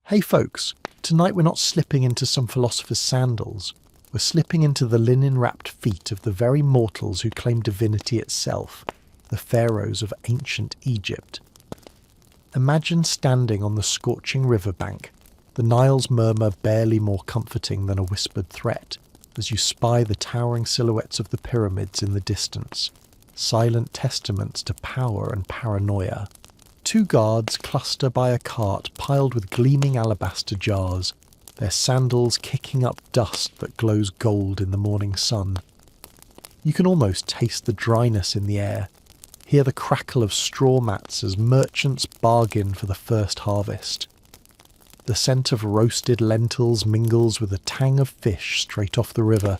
Hey folks, tonight we're not slipping into some philosopher's sandals. We're slipping into the linen-wrapped feet of the very mortals who claim divinity itself, the pharaohs of ancient Egypt. Imagine standing on the scorching riverbank, the Nile's murmur barely more comforting than a whispered threat, as you spy the towering silhouettes of the pyramids in the distance, silent testaments to power and paranoia. Two guards cluster by a cart piled with gleaming alabaster jars, their sandals kicking up dust that glows gold in the morning sun. You can almost taste the dryness in the air, hear the crackle of straw mats as merchants bargain for the first harvest. The scent of roasted lentils mingles with a tang of fish straight off the river,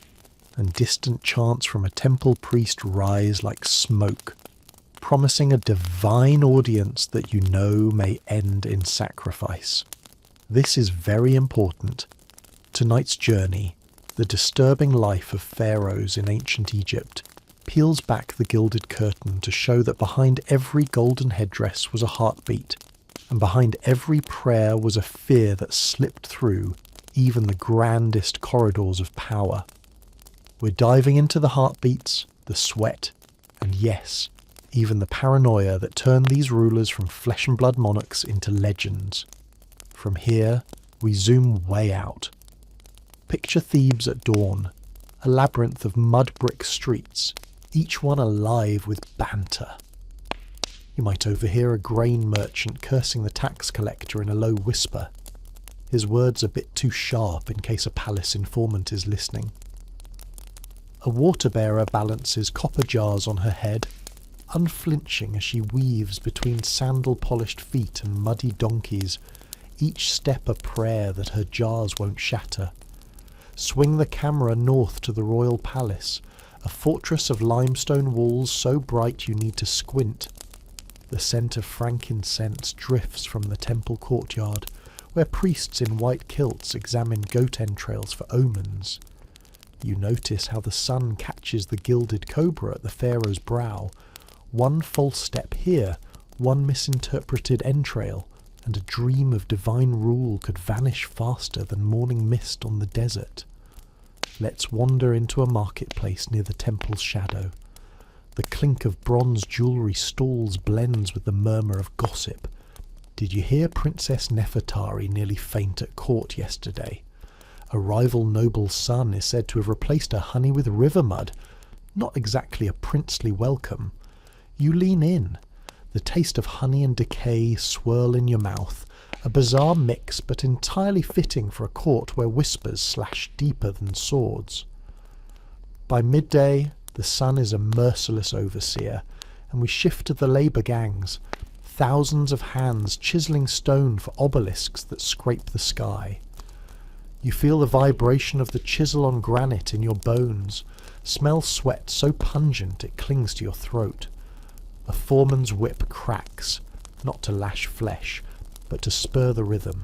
and distant chants from a temple priest rise like smoke, promising a divine audience that you know may end in sacrifice. This is very important. Tonight's journey, the disturbing life of pharaohs in ancient Egypt, peels back the gilded curtain to show that behind every golden headdress was a heartbeat, and behind every prayer was a fear that slipped through even the grandest corridors of power. We're diving into the heartbeats, the sweat, and yes, even the paranoia that turned these rulers from flesh and blood monarchs into legends. From here, we zoom way out. Picture Thebes at dawn, a labyrinth of mud brick streets, each one alive with banter. You might overhear a grain merchant cursing the tax collector in a low whisper, his words a bit too sharp in case a palace informant is listening. A water-bearer balances copper jars on her head, unflinching as she weaves between sandal-polished feet and muddy donkeys, each step a prayer that her jars won't shatter. Swing the camera north to the royal palace, a fortress of limestone walls so bright you need to squint. The scent of frankincense drifts from the temple courtyard, where priests in white kilts examine goat entrails for omens. You notice how the sun catches the gilded cobra at the pharaoh's brow. One false step here, one misinterpreted entrail, and a dream of divine rule could vanish faster than morning mist on the desert. Let's wander into a marketplace near the temple's shadow. The clink of bronze jewellery stalls blends with the murmur of gossip. Did you hear Princess Nefertari nearly faint at court yesterday? A rival noble's son is said to have replaced her honey with river mud. Not exactly a princely welcome. You lean in. The taste of honey and decay swirl in your mouth, a bizarre mix but entirely fitting for a court where whispers slash deeper than swords. By midday, the sun is a merciless overseer, and we shift to the labour gangs, thousands of hands chiselling stone for obelisks that scrape the sky. You feel the vibration of the chisel on granite in your bones, smell sweat so pungent it clings to your throat. A foreman's whip cracks, not to lash flesh, but to spur the rhythm,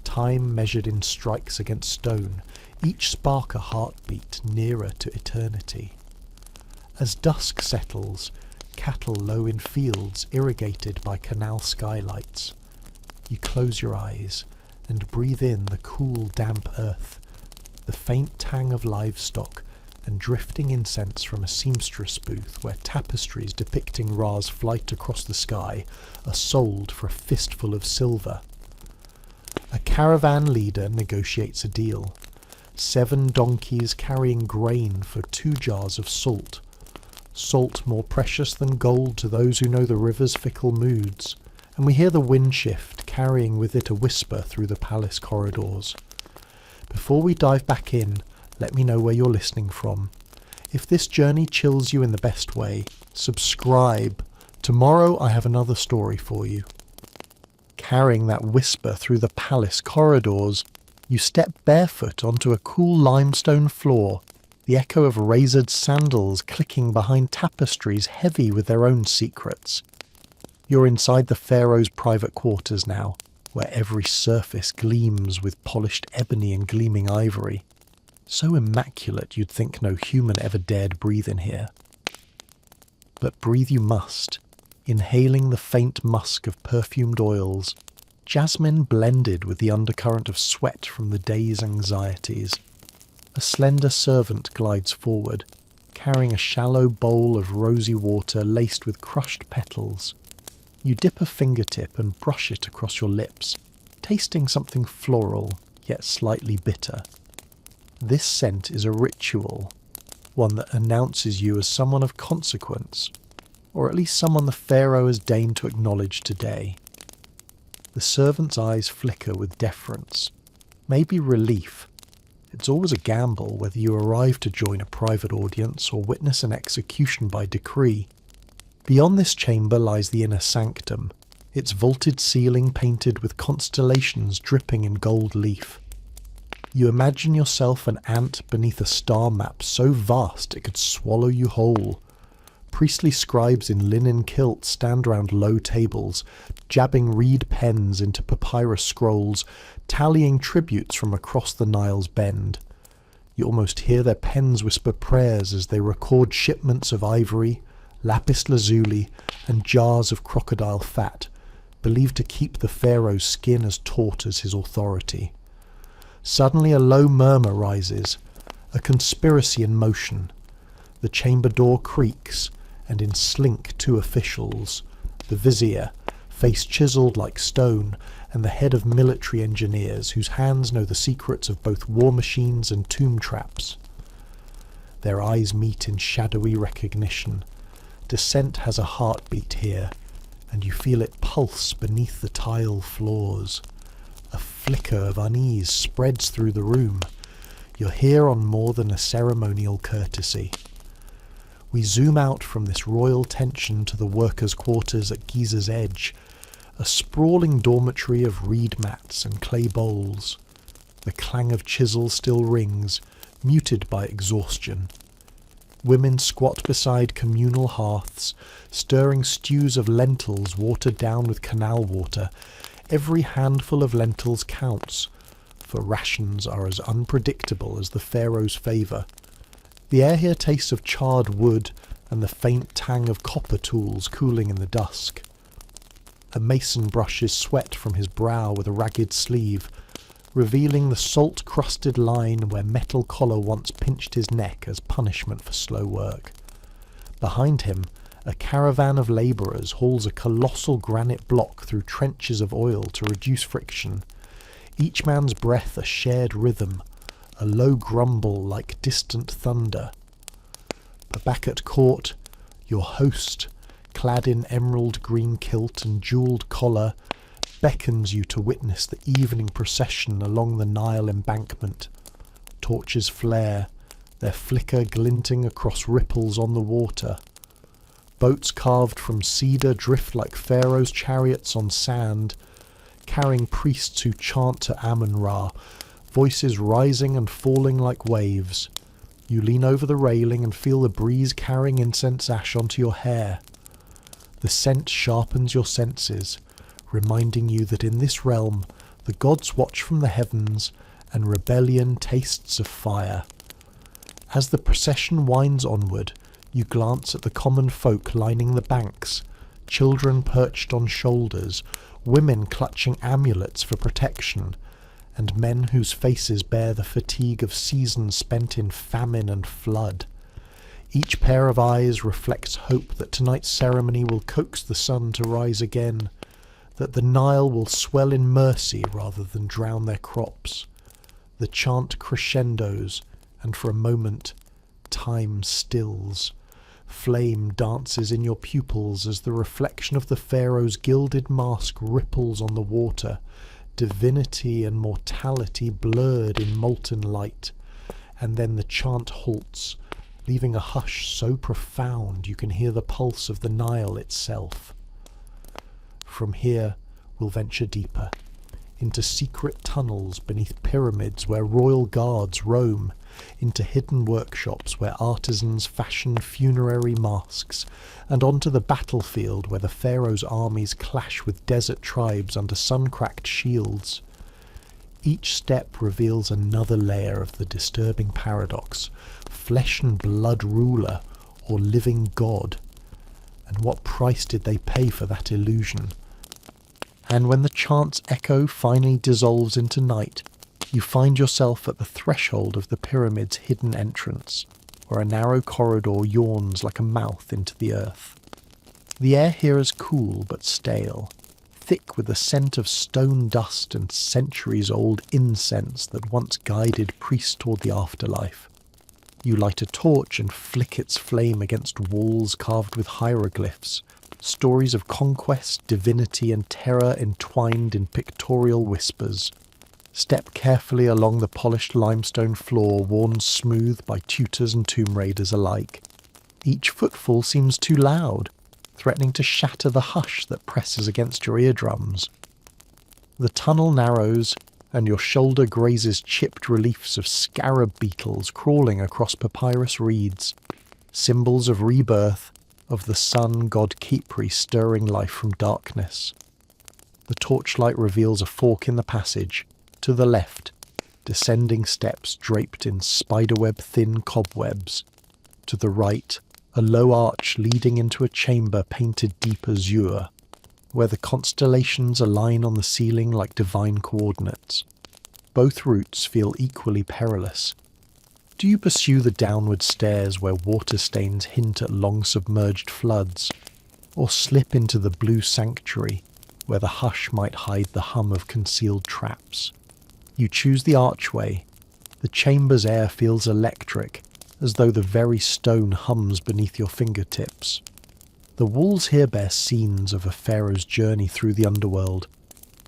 time measured in strikes against stone, each spark a heartbeat nearer to eternity. As dusk settles, cattle low in fields irrigated by canal skylights. You close your eyes and breathe in the cool, damp earth, the faint tang of livestock, and drifting incense from a seamstress booth where tapestries depicting Ra's flight across the sky are sold for a fistful of silver. A caravan leader negotiates a deal. 7 donkeys carrying grain for 2 jars of salt. Salt more precious than gold to those who know the river's fickle moods, and we hear the wind shift carrying with it a whisper through the palace corridors. Before we dive back in, let me know where you're listening from. If this journey chills you in the best way, subscribe. Tomorrow I have another story for you. Carrying that whisper through the palace corridors, you step barefoot onto a cool limestone floor, the echo of razored sandals clicking behind tapestries heavy with their own secrets. You're inside the pharaoh's private quarters now, where every surface gleams with polished ebony and gleaming ivory. So immaculate you'd think no human ever dared breathe in here. But breathe you must, inhaling the faint musk of perfumed oils, Jasmine blended with the undercurrent of sweat from the day's anxieties. A slender servant glides forward, carrying a shallow bowl of rosy water laced with crushed petals. You dip a fingertip and brush it across your lips, tasting something floral, yet slightly bitter. This scent is a ritual, one that announces you as someone of consequence, or at least someone the Pharaoh has deigned to acknowledge today. The servant's eyes flicker with deference, maybe relief. It's always a gamble whether you arrive to join a private audience or witness an execution by decree. Beyond this chamber lies the inner sanctum, its vaulted ceiling painted with constellations dripping in gold leaf. You imagine yourself an ant beneath a star map so vast it could swallow you whole. Priestly scribes in linen kilts stand round low tables, jabbing reed pens into papyrus scrolls, tallying tributes from across the Nile's bend. You almost hear their pens whisper prayers as they record shipments of ivory, lapis lazuli, and jars of crocodile fat, believed to keep the Pharaoh's skin as taut as his authority. Suddenly a low murmur rises, a conspiracy in motion. The chamber door creaks, and in slink two officials, the vizier, face chiselled like stone, and the head of military engineers whose hands know the secrets of both war machines and tomb traps. Their eyes meet in shadowy recognition. Dissent has a heartbeat here, and you feel it pulse beneath the tile floors. A flicker of unease spreads through the room. You're here on more than a ceremonial courtesy. We zoom out from this royal tension to the workers' quarters at Giza's edge, a sprawling dormitory of reed mats and clay bowls. The clang of chisel still rings, muted by exhaustion. Women squat beside communal hearths, stirring stews of lentils watered down with canal water. Every handful of lentils counts, for rations are as unpredictable as the Pharaoh's favour. The air here tastes of charred wood and the faint tang of copper tools cooling in the dusk. A mason brushes sweat from his brow with a ragged sleeve, revealing the salt-crusted line where metal collar once pinched his neck as punishment for slow work. Behind him, a caravan of labourers hauls a colossal granite block through trenches of oil to reduce friction, each man's breath a shared rhythm, a low grumble like distant thunder. But back at court, your host, clad in emerald green kilt and jewelled collar, beckons you to witness the evening procession along the Nile embankment. Torches flare, their flicker glinting across ripples on the water. Boats carved from cedar drift like Pharaoh's chariots on sand, carrying priests who chant to Amun-Ra, voices rising and falling like waves. You lean over the railing and feel the breeze carrying incense ash onto your hair. The scent sharpens your senses, reminding you that in this realm the gods watch from the heavens and rebellion tastes of fire. As the procession winds onward, you glance at the common folk lining the banks, children perched on shoulders, women clutching amulets for protection, and men whose faces bear the fatigue of seasons spent in famine and flood. Each pair of eyes reflects hope that tonight's ceremony will coax the sun to rise again, that the Nile will swell in mercy rather than drown their crops. The chant crescendos, and for a moment, time stills. Flame dances in your pupils as the reflection of the Pharaoh's gilded mask ripples on the water, divinity and mortality blurred in molten light. And then the chant halts, leaving a hush so profound you can hear the pulse of the Nile itself. From here we'll venture deeper, into secret tunnels beneath pyramids where royal guards roam, into hidden workshops where artisans fashion funerary masks, and onto the battlefield where the Pharaoh's armies clash with desert tribes under sun-cracked shields. Each step reveals another layer of the disturbing paradox, flesh and blood ruler or living god. And what price did they pay for that illusion? And when the chant's echo finally dissolves into night, you find yourself at the threshold of the pyramid's hidden entrance, where a narrow corridor yawns like a mouth into the earth. The air here is cool but stale, thick with the scent of stone dust and centuries-old incense that once guided priests toward the afterlife. You light a torch and flick its flame against walls carved with hieroglyphs, stories of conquest, divinity, and terror entwined in pictorial whispers. Step carefully along the polished limestone floor worn smooth by tutors and tomb raiders alike. Each footfall seems too loud, threatening to shatter the hush that presses against your eardrums. The tunnel narrows, and your shoulder grazes chipped reliefs of scarab beetles crawling across papyrus reeds, symbols of rebirth, of the sun god Khepri stirring life from darkness. The torchlight reveals a fork in the passage. To the left, descending steps draped in spiderweb-thin cobwebs. To the right, a low arch leading into a chamber painted deep azure, where the constellations align on the ceiling like divine coordinates. Both routes feel equally perilous. Do you pursue the downward stairs where water stains hint at long-submerged floods, or slip into the blue sanctuary where the hush might hide the hum of concealed traps? You choose the archway. The chamber's air feels electric, as though the very stone hums beneath your fingertips. The walls here bear scenes of a pharaoh's journey through the underworld,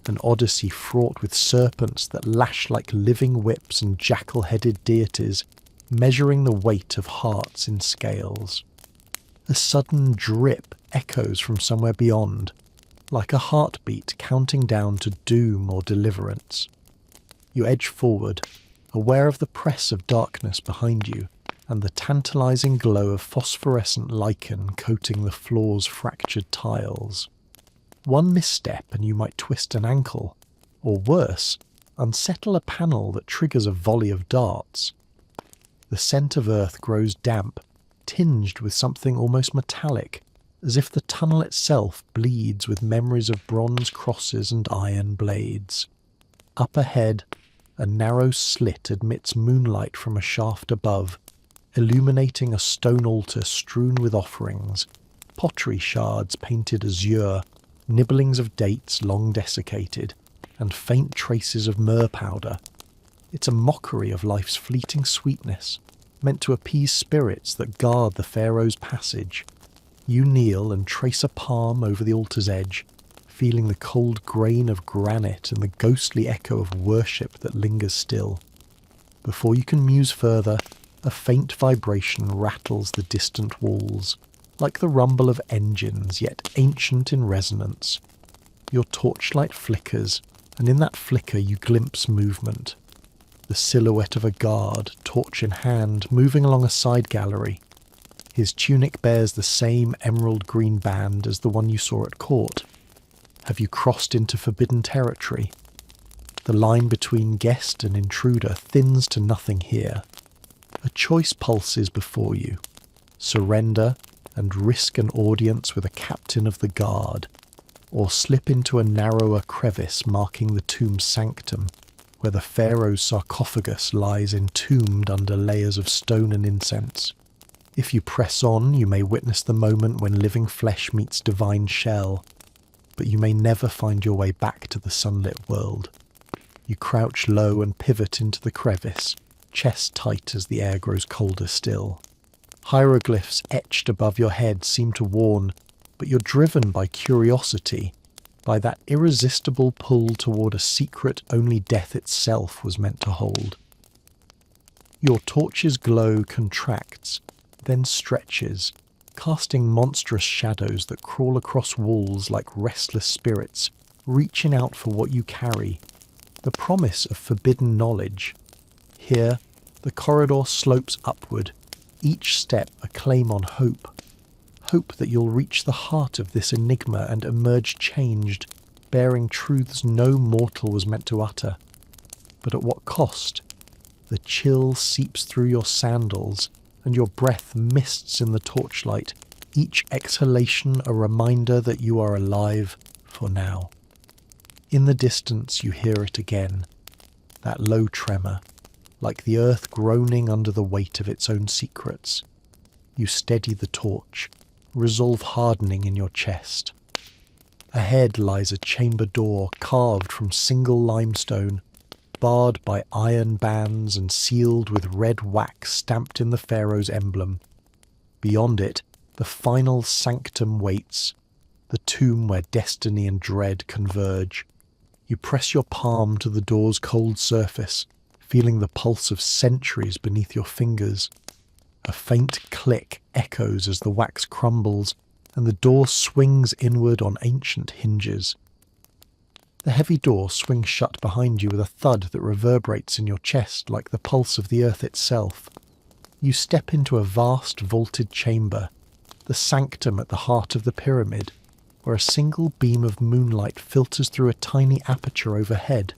an odyssey fraught with serpents that lash like living whips and jackal-headed deities, measuring the weight of hearts in scales. A sudden drip echoes from somewhere beyond, like a heartbeat counting down to doom or deliverance. You edge forward, aware of the press of darkness behind you and the tantalizing glow of phosphorescent lichen coating the floor's fractured tiles. One misstep and you might twist an ankle, or worse, unsettle a panel that triggers a volley of darts. The scent of earth grows damp, tinged with something almost metallic, as if the tunnel itself bleeds with memories of bronze crosses and iron blades. Up ahead, a narrow slit admits moonlight from a shaft above, illuminating a stone altar strewn with offerings, pottery shards painted azure, nibblings of dates long desiccated, and faint traces of myrrh powder. It's a mockery of life's fleeting sweetness, meant to appease spirits that guard the Pharaoh's passage. You kneel and trace a palm over the altar's edge, feeling the cold grain of granite and the ghostly echo of worship that lingers still. Before you can muse further, a faint vibration rattles the distant walls, like the rumble of engines, yet ancient in resonance. Your torchlight flickers, and in that flicker you glimpse movement. The silhouette of a guard, torch in hand, moving along a side gallery. His tunic bears the same emerald green band as the one you saw at court. Have you crossed into forbidden territory? The line between guest and intruder thins to nothing here. A choice pulses before you. Surrender and risk an audience with a captain of the guard, or slip into a narrower crevice marking the tomb's sanctum, where the pharaoh's sarcophagus lies entombed under layers of stone and incense. If you press on, you may witness the moment when living flesh meets divine shell, but you may never find your way back to the sunlit world. You crouch low and pivot into the crevice, chest tight as the air grows colder still. Hieroglyphs etched above your head seem to warn, but you're driven by curiosity, by that irresistible pull toward a secret only death itself was meant to hold. Your torch's glow contracts, then stretches, casting monstrous shadows that crawl across walls like restless spirits, reaching out for what you carry, the promise of forbidden knowledge. Here, the corridor slopes upward, each step a claim on hope. Hope that you'll reach the heart of this enigma and emerge changed, bearing truths no mortal was meant to utter. But at what cost? The chill seeps through your sandals, and your breath mists in the torchlight, each exhalation a reminder that you are alive for now. In the distance you hear it again, that low tremor, like the earth groaning under the weight of its own secrets. You steady the torch, resolve hardening in your chest. Ahead lies a chamber door carved from single limestone, barred by iron bands and sealed with red wax stamped in the Pharaoh's emblem. Beyond it, the final sanctum waits, the tomb where destiny and dread converge. You press your palm to the door's cold surface, feeling the pulse of centuries beneath your fingers. A faint click echoes as the wax crumbles, and the door swings inward on ancient hinges. The heavy door swings shut behind you with a thud that reverberates in your chest like the pulse of the earth itself. You step into a vast vaulted chamber, the sanctum at the heart of the pyramid, where a single beam of moonlight filters through a tiny aperture overhead.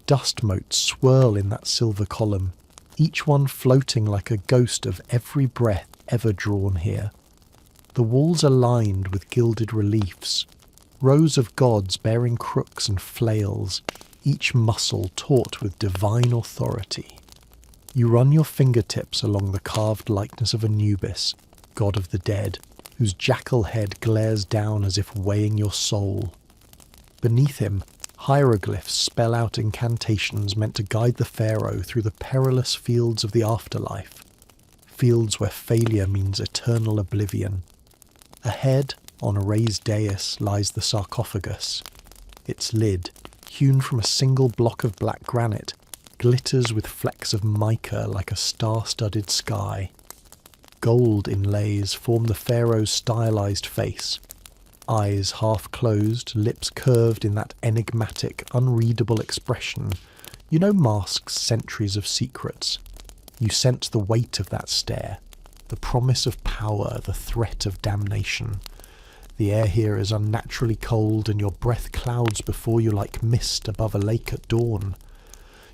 Dust motes swirl in that silver column, each one floating like a ghost of every breath ever drawn here. The walls are lined with gilded reliefs, rows of gods bearing crooks and flails, each muscle taut with divine authority. You run your fingertips along the carved likeness of Anubis, god of the dead, whose jackal head glares down as if weighing your soul. Beneath him, hieroglyphs spell out incantations meant to guide the pharaoh through the perilous fields of the afterlife, fields where failure means eternal oblivion. Ahead, on a raised dais, lies the sarcophagus. Its lid, hewn from a single block of black granite, glitters with flecks of mica like a star-studded sky. Gold inlays form the pharaoh's stylized face, eyes half closed, lips curved in that enigmatic, unreadable expression. You know masks centuries of secrets. You sense the weight of that stare, the promise of power, the threat of damnation. The air here is unnaturally cold, and your breath clouds before you like mist above a lake at dawn.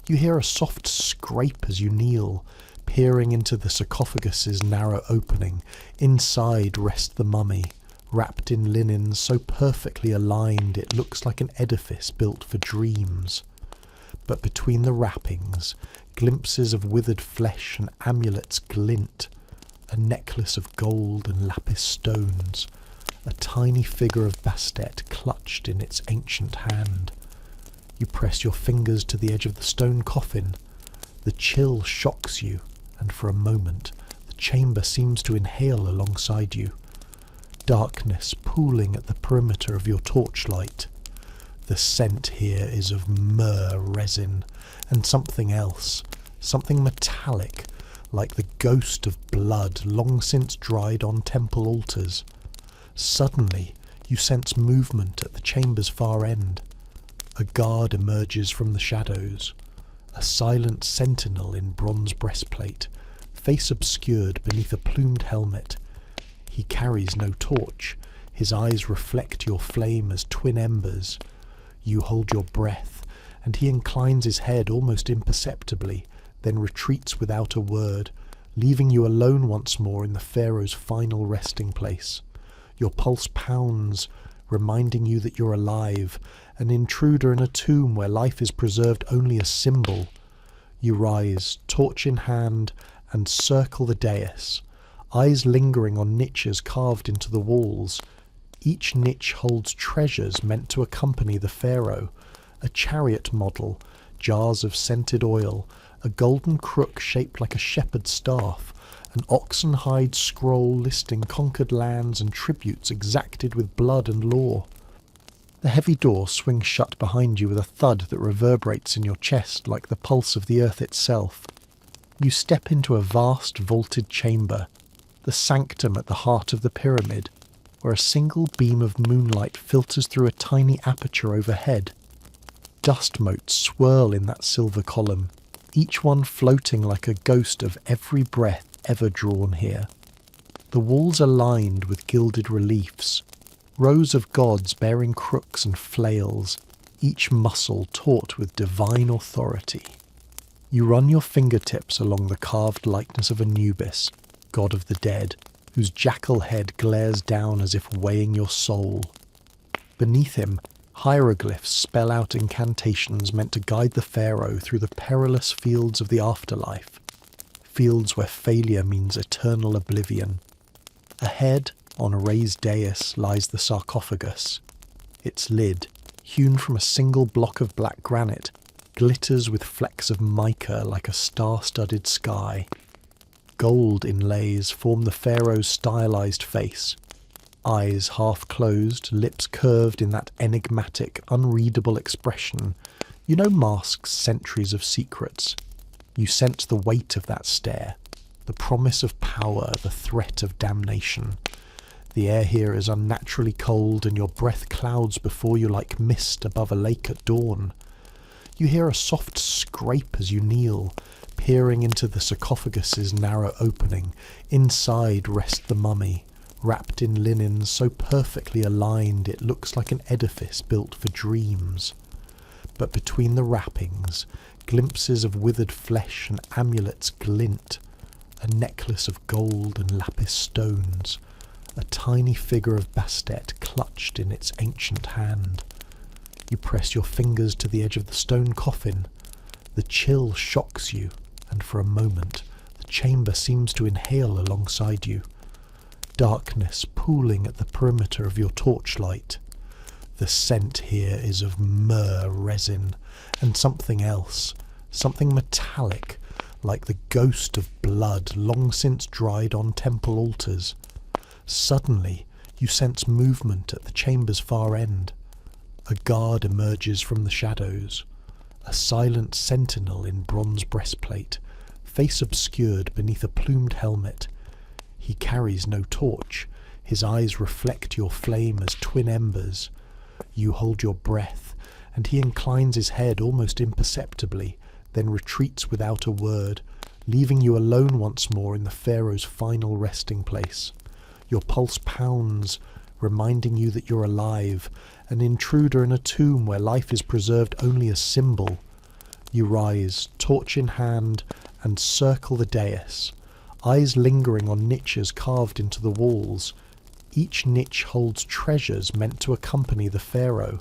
You hear a soft scrape as you kneel, peering into the sarcophagus's narrow opening. Inside rests the mummy, wrapped in linens so perfectly aligned it looks like an edifice built for dreams. But between the wrappings, glimpses of withered flesh and amulets glint, a necklace of gold and lapis stones, a tiny figure of Bastet clutched in its ancient hand. You press your fingers to the edge of the stone coffin. The chill shocks you, and for a moment the chamber seems to inhale alongside you. Darkness pooling at the perimeter of your torchlight. The scent here is of myrrh resin, and something else, something metallic, like the ghost of blood long since dried on temple altars. Suddenly, you sense movement at the chamber's far end. A guard emerges from the shadows, a silent sentinel in bronze breastplate, face obscured beneath a plumed helmet. He carries no torch. His eyes reflect your flame as twin embers. You hold your breath, and he inclines his head almost imperceptibly, then retreats without a word, leaving you alone once more in the pharaoh's final resting place. Your pulse pounds, reminding you that you're alive, an intruder in a tomb where life is preserved only as symbol. You rise, torch in hand, and circle the dais, eyes lingering on niches carved into the walls. Each niche holds treasures meant to accompany the pharaoh, a chariot model, jars of scented oil, a golden crook shaped like a shepherd's staff, an oxen-hide scroll listing conquered lands and tributes exacted with blood and law. The heavy door swings shut behind you with a thud that reverberates in your chest like the pulse of the earth itself. You step into a vast vaulted chamber, the sanctum at the heart of the pyramid, where a single beam of moonlight filters through a tiny aperture overhead. Dust motes swirl in that silver column, each one floating like a ghost of every breath ever drawn here. The walls are lined with gilded reliefs, rows of gods bearing crooks and flails, each muscle taut with divine authority. You run your fingertips along the carved likeness of Anubis, god of the dead, whose jackal head glares down as if weighing your soul. Beneath him, Hieroglyphs spell out incantations meant to guide the pharaoh through the perilous fields of the afterlife, fields where failure means eternal oblivion. Ahead, on a raised dais, lies the sarcophagus. Its lid, hewn from a single block of black granite, glitters with flecks of mica like a star-studded sky. Gold inlays form the pharaoh's stylized face. Eyes half closed, lips curved in that enigmatic, unreadable expression. You know masks centuries of secrets. You sense the weight of that stare, the promise of power, the threat of damnation. The air here is unnaturally cold, and your breath clouds before you like mist above a lake at dawn. You hear a soft scrape as you kneel, peering into the sarcophagus's narrow opening. Inside rests the mummy, wrapped in linen so perfectly aligned it looks like an edifice built for dreams. But between the wrappings, glimpses of withered flesh and amulets glint, a necklace of gold and lapis stones, a tiny figure of Bastet clutched in its ancient hand. You press your fingers to the edge of the stone coffin. The chill shocks you, and for a moment the chamber seems to inhale alongside you. Darkness pooling at the perimeter of your torchlight. The scent here is of myrrh resin, and something else, something metallic, like the ghost of blood long since dried on temple altars. Suddenly, you sense movement at the chamber's far end. A guard emerges from the shadows, a silent sentinel in bronze breastplate, face obscured beneath a plumed helmet. He carries no torch. His eyes reflect your flame as twin embers. You hold your breath, and he inclines his head almost imperceptibly, then retreats without a word, leaving you alone once more in the pharaoh's final resting place. Your pulse pounds, reminding you that you're alive, an intruder in a tomb where life is preserved only as symbol. You rise, torch in hand, and circle the dais, eyes lingering on niches carved into the walls. Each niche holds treasures meant to accompany the pharaoh,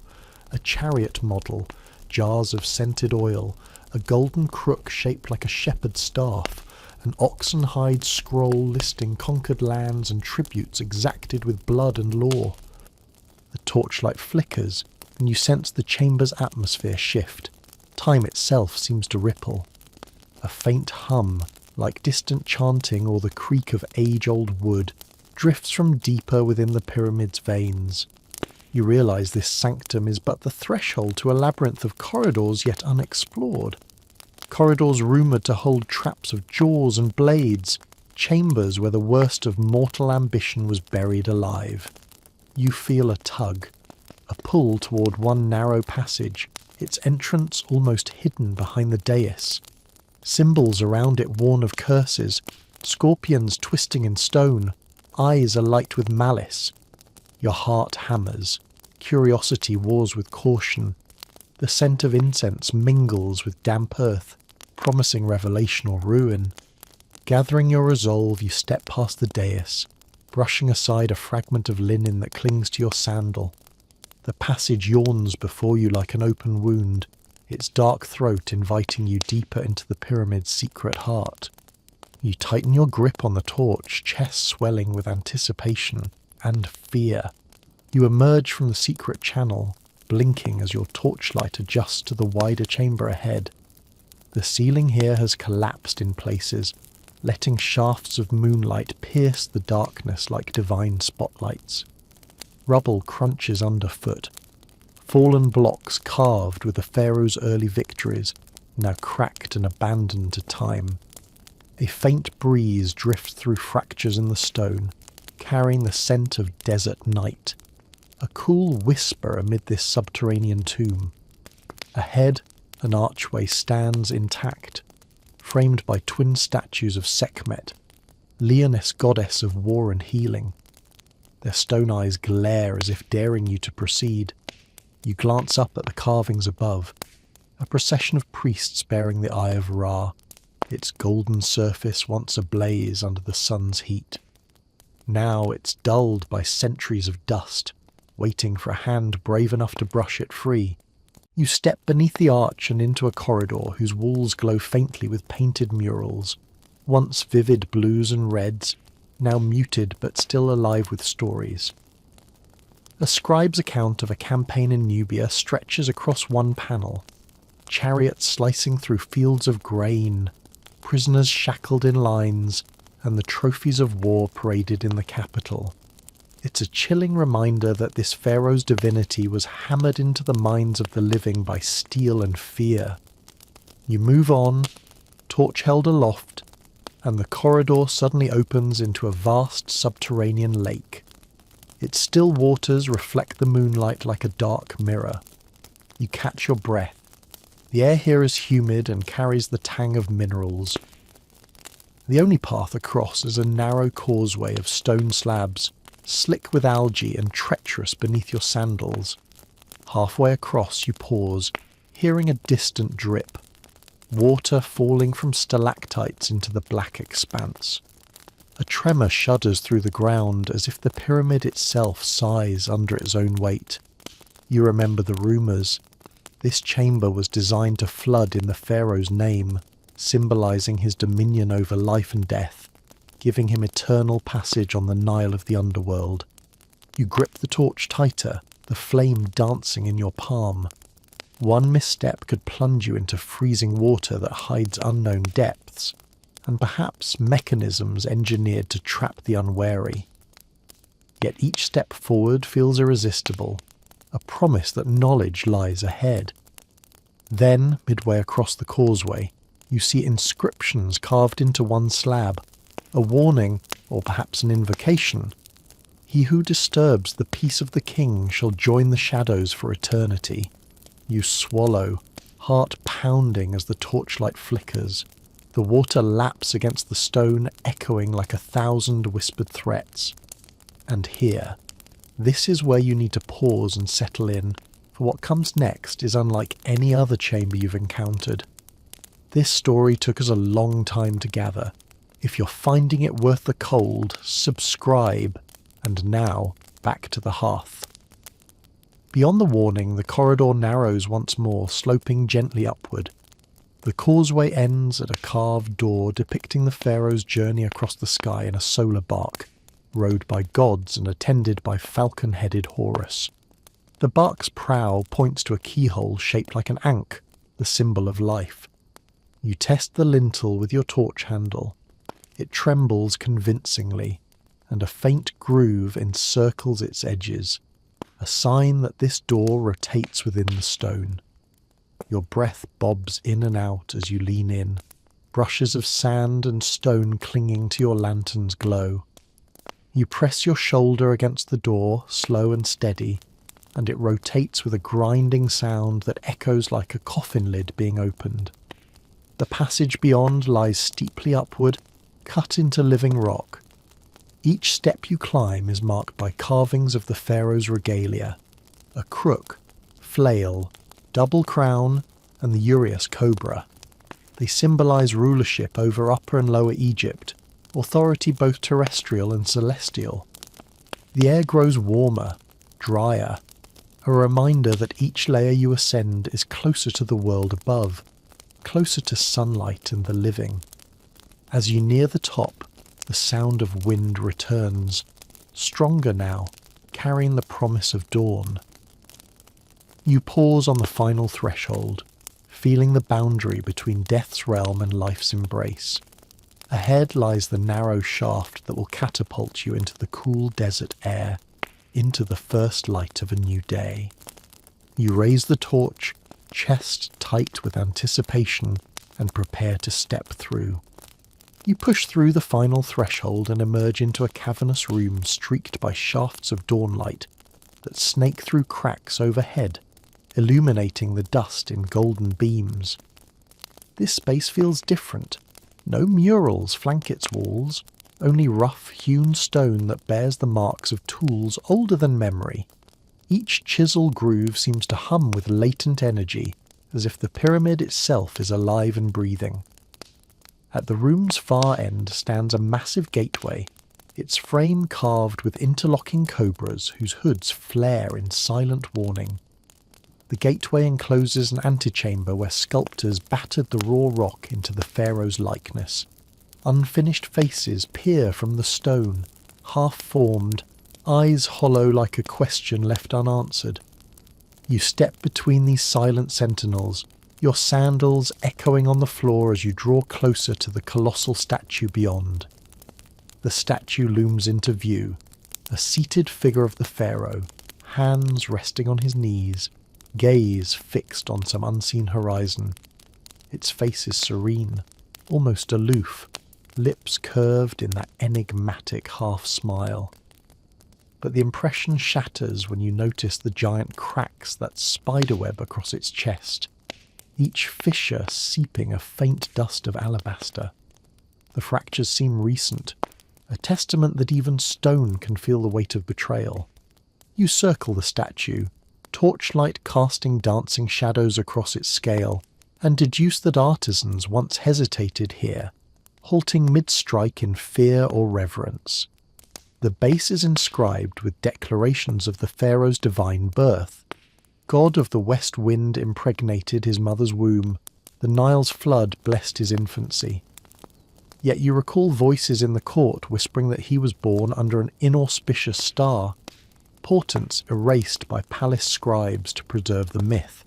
a chariot model, jars of scented oil, a golden crook shaped like a shepherd's staff, an oxen-hide scroll listing conquered lands and tributes exacted with blood and law. The torchlight flickers, and you sense the chamber's atmosphere shift. Time itself seems to ripple. A faint hum, like distant chanting or the creak of age-old wood, drifts from deeper within the pyramid's veins. You realise this sanctum is but the threshold to a labyrinth of corridors yet unexplored. Corridors rumoured to hold traps of jaws and blades, chambers where the worst of mortal ambition was buried alive. You feel a tug, a pull toward one narrow passage, its entrance almost hidden behind the dais. Symbols around it warn of curses, scorpions twisting in stone, eyes alight with malice. Your heart hammers, curiosity wars with caution. The scent of incense mingles with damp earth, promising revelation or ruin. Gathering your resolve, you step past the dais, brushing aside a fragment of linen that clings to your sandal. The passage yawns before you like an open wound, its dark throat inviting you deeper into the pyramid's secret heart. You tighten your grip on the torch, chest swelling with anticipation and fear. You emerge from the secret channel, blinking as your torchlight adjusts to the wider chamber ahead. The ceiling here has collapsed in places, letting shafts of moonlight pierce the darkness like divine spotlights. Rubble crunches underfoot. Fallen blocks carved with the pharaoh's early victories, now cracked and abandoned to time. A faint breeze drifts through fractures in the stone, carrying the scent of desert night. A cool whisper amid this subterranean tomb. Ahead, an archway stands intact, framed by twin statues of Sekhmet, Leoness goddess of war and healing. Their stone eyes glare as if daring you to proceed. You glance up at the carvings above, a procession of priests bearing the Eye of Ra, its golden surface once ablaze under the sun's heat. Now it's dulled by centuries of dust, waiting for a hand brave enough to brush it free. You step beneath the arch and into a corridor whose walls glow faintly with painted murals, once vivid blues and reds, now muted but still alive with stories. A scribe's account of a campaign in Nubia stretches across one panel, chariots slicing through fields of grain, prisoners shackled in lines, and the trophies of war paraded in the capital. It's a chilling reminder that this pharaoh's divinity was hammered into the minds of the living by steel and fear. You move on, torch held aloft, and the corridor suddenly opens into a vast subterranean lake. Its still waters reflect the moonlight like a dark mirror. You catch your breath. The air here is humid and carries the tang of minerals. The only path across is a narrow causeway of stone slabs, slick with algae and treacherous beneath your sandals. Halfway across you pause, hearing a distant drip, water falling from stalactites into the black expanse. A tremor shudders through the ground as if the pyramid itself sighs under its own weight. You remember the rumours. This chamber was designed to flood in the pharaoh's name, symbolising his dominion over life and death, giving him eternal passage on the Nile of the underworld. You grip the torch tighter, the flame dancing in your palm. One misstep could plunge you into freezing water that hides unknown depths, and perhaps mechanisms engineered to trap the unwary. Yet each step forward feels irresistible, a promise that knowledge lies ahead. Then, midway across the causeway, you see inscriptions carved into one slab, a warning, or perhaps an invocation. He who disturbs the peace of the king shall join the shadows for eternity. You swallow, heart pounding as the torchlight flickers. The water laps against the stone, echoing like 1,000 whispered threats. And here, this is where you need to pause and settle in, for what comes next is unlike any other chamber you've encountered. This story took us a long time to gather. If you're finding it worth the cold, subscribe. And now, back to the hearth. Beyond the warning, the corridor narrows once more, sloping gently upward. The causeway ends at a carved door depicting the pharaoh's journey across the sky in a solar bark, rowed by gods and attended by falcon-headed Horus. The bark's prow points to a keyhole shaped like an ankh, the symbol of life. You test the lintel with your torch handle. It trembles convincingly, and a faint groove encircles its edges, a sign that this door rotates within the stone. Your breath bobs in and out as you lean in, brushes of sand and stone clinging to your lantern's glow. You press your shoulder against the door, slow and steady, and it rotates with a grinding sound that echoes like a coffin lid being opened. The passage beyond lies steeply upward, cut into living rock. Each step you climb is marked by carvings of the pharaoh's regalia, a crook, flail, double crown, and the uraeus cobra. They symbolise rulership over Upper and Lower Egypt, authority both terrestrial and celestial. The air grows warmer, drier, a reminder that each layer you ascend is closer to the world above, closer to sunlight and the living. As you near the top, the sound of wind returns, stronger now, carrying the promise of dawn. You pause on the final threshold, feeling the boundary between death's realm and life's embrace. Ahead lies the narrow shaft that will catapult you into the cool desert air, into the first light of a new day. You raise the torch, chest tight with anticipation, and prepare to step through. You push through the final threshold and emerge into a cavernous room streaked by shafts of dawnlight that snake through cracks overhead, illuminating the dust in golden beams. This space feels different. No murals flank its walls, only rough hewn stone that bears the marks of tools older than memory. Each chisel groove seems to hum with latent energy, as if the pyramid itself is alive and breathing. At the room's far end stands a massive gateway, its frame carved with interlocking cobras whose hoods flare in silent warning. The gateway encloses an antechamber where sculptors battered the raw rock into the pharaoh's likeness. Unfinished faces peer from the stone, half-formed, eyes hollow like a question left unanswered. You step between these silent sentinels, your sandals echoing on the floor as you draw closer to the colossal statue beyond. The statue looms into view, a seated figure of the pharaoh, hands resting on his knees, gaze fixed on some unseen horizon. Its face is serene, almost aloof, lips curved in that enigmatic half-smile. But the impression shatters when you notice the giant cracks that spiderweb across its chest, each fissure seeping a faint dust of alabaster. The fractures seem recent, a testament that even stone can feel the weight of betrayal. You circle the statue, torchlight casting dancing shadows across its scale, and deduce that artisans once hesitated here, halting mid-strike in fear or reverence. The base is inscribed with declarations of the pharaoh's divine birth. God of the west wind impregnated his mother's womb, the Nile's flood blessed his infancy. Yet you recall voices in the court whispering that he was born under an inauspicious star, portents erased by palace scribes to preserve the myth.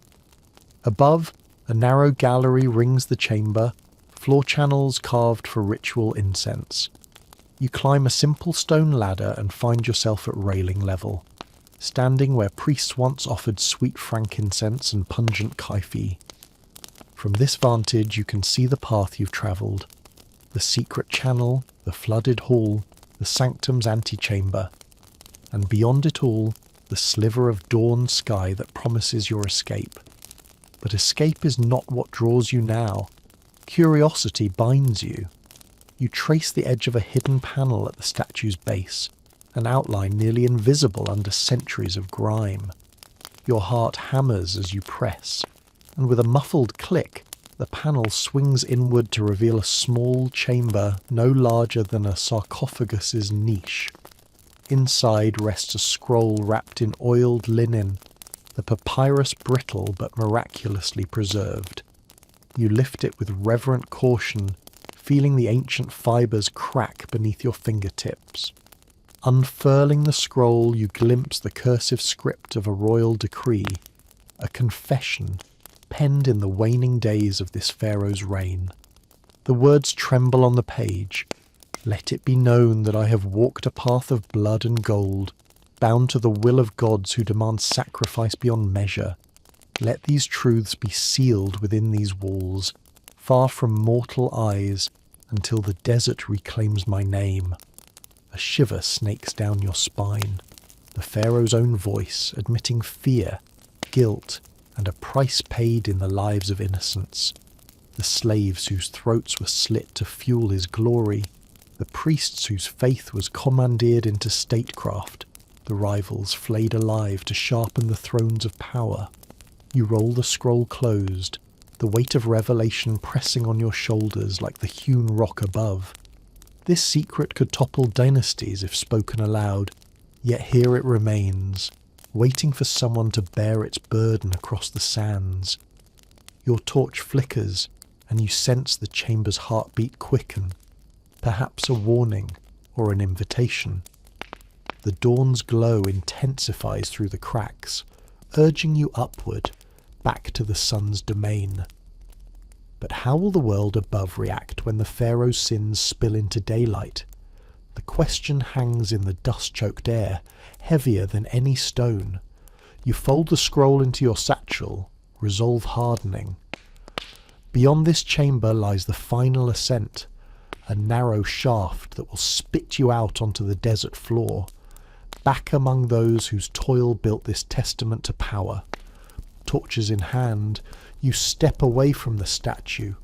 Above, a narrow gallery rings the chamber, floor channels carved for ritual incense. You climb a simple stone ladder and find yourself at railing level, standing where priests once offered sweet frankincense and pungent kaifi. From this vantage you can see the path you've travelled, the secret channel, the flooded hall, the sanctum's antechamber, and beyond it all, the sliver of dawn sky that promises your escape. But escape is not what draws you now. Curiosity binds you. You trace the edge of a hidden panel at the statue's base, an outline nearly invisible under centuries of grime. Your heart hammers as you press, and with a muffled click, the panel swings inward to reveal a small chamber no larger than a sarcophagus's niche. Inside rests a scroll wrapped in oiled linen, the papyrus brittle but miraculously preserved. You lift it with reverent caution, feeling the ancient fibres crack beneath your fingertips. Unfurling the scroll, you glimpse the cursive script of a royal decree, a confession penned in the waning days of this pharaoh's reign. The words tremble on the page. Let it be known that I have walked a path of blood and gold, bound to the will of gods who demand sacrifice beyond measure. Let these truths be sealed within these walls, far from mortal eyes, until the desert reclaims my name. A shiver snakes down your spine, the pharaoh's own voice admitting fear, guilt, and a price paid in the lives of innocents. The slaves whose throats were slit to fuel his glory, the priests whose faith was commandeered into statecraft, the rivals flayed alive to sharpen the thrones of power. You roll the scroll closed, the weight of revelation pressing on your shoulders like the hewn rock above. This secret could topple dynasties if spoken aloud, yet here it remains, waiting for someone to bear its burden across the sands. Your torch flickers, and you sense the chamber's heartbeat quicken, perhaps a warning or an invitation. The dawn's glow intensifies through the cracks, urging you upward, back to the sun's domain. But how will the world above react when the pharaoh's sins spill into daylight? The question hangs in the dust-choked air, heavier than any stone. You fold the scroll into your satchel, resolve hardening. Beyond this chamber lies the final ascent, a narrow shaft that will spit you out onto the desert floor, back among those whose toil built this testament to power. Torches in hand, you step away from the statue,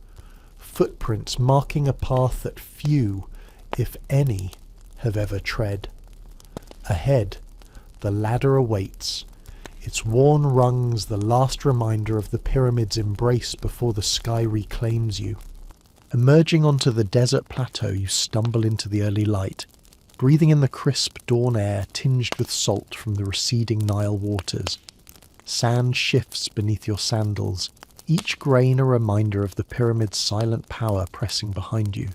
footprints marking a path that few, if any, have ever tread. Ahead, the ladder awaits, its worn rungs the last reminder of the pyramid's embrace before the sky reclaims you. Emerging onto the desert plateau, you stumble into the early light, breathing in the crisp dawn air tinged with salt from the receding Nile waters. Sand shifts beneath your sandals, each grain a reminder of the pyramid's silent power pressing behind you.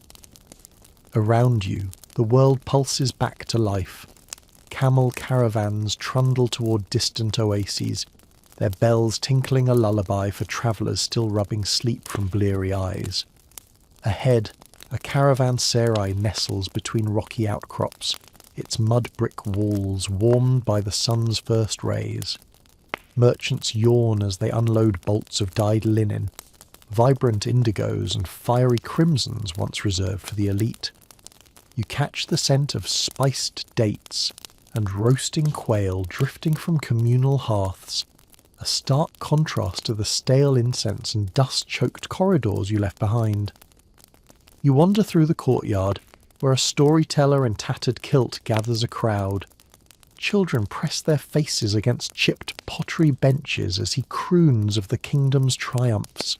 Around you, the world pulses back to life. Camel caravans trundle toward distant oases, their bells tinkling a lullaby for travellers still rubbing sleep from bleary eyes. Ahead, a caravanserai nestles between rocky outcrops, its mud-brick walls warmed by the sun's first rays. Merchants yawn as they unload bolts of dyed linen, vibrant indigos and fiery crimsons once reserved for the elite. You catch the scent of spiced dates and roasting quail drifting from communal hearths, a stark contrast to the stale incense and dust-choked corridors you left behind. You wander through the courtyard, where a storyteller in tattered kilt gathers a crowd. Children press their faces against chipped pottery benches as he croons of the kingdom's triumphs,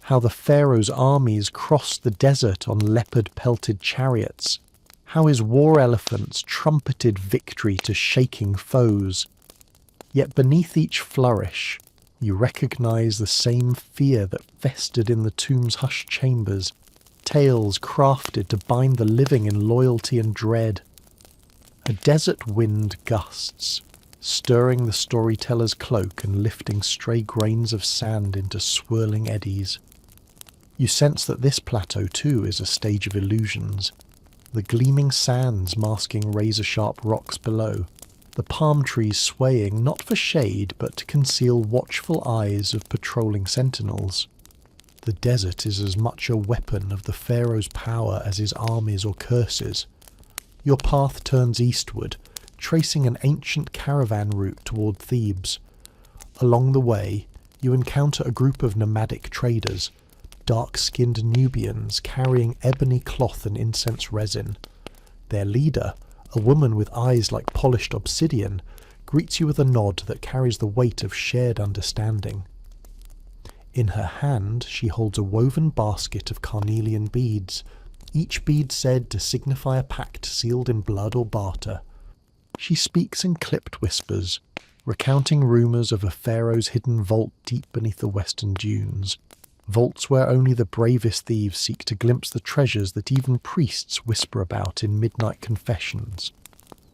how the Pharaoh's armies crossed the desert on leopard-pelted chariots, how his war elephants trumpeted victory to shaking foes. Yet beneath each flourish, you recognize the same fear that festered in the tomb's hushed chambers, tales crafted to bind the living in loyalty and dread. A desert wind gusts, stirring the storyteller's cloak and lifting stray grains of sand into swirling eddies. You sense that this plateau too is a stage of illusions, the gleaming sands masking razor-sharp rocks below, the palm trees swaying not for shade but to conceal watchful eyes of patrolling sentinels. The desert is as much a weapon of the Pharaoh's power as his armies or curses. Your path turns eastward, tracing an ancient caravan route toward Thebes. Along the way, you encounter a group of nomadic traders, dark-skinned Nubians carrying ebony cloth and incense resin. Their leader, a woman with eyes like polished obsidian, greets you with a nod that carries the weight of shared understanding. In her hand she holds a woven basket of carnelian beads, each bead said to signify a pact sealed in blood or barter. She speaks in clipped whispers, recounting rumours of a pharaoh's hidden vault deep beneath the western dunes, vaults where only the bravest thieves seek to glimpse the treasures that even priests whisper about in midnight confessions.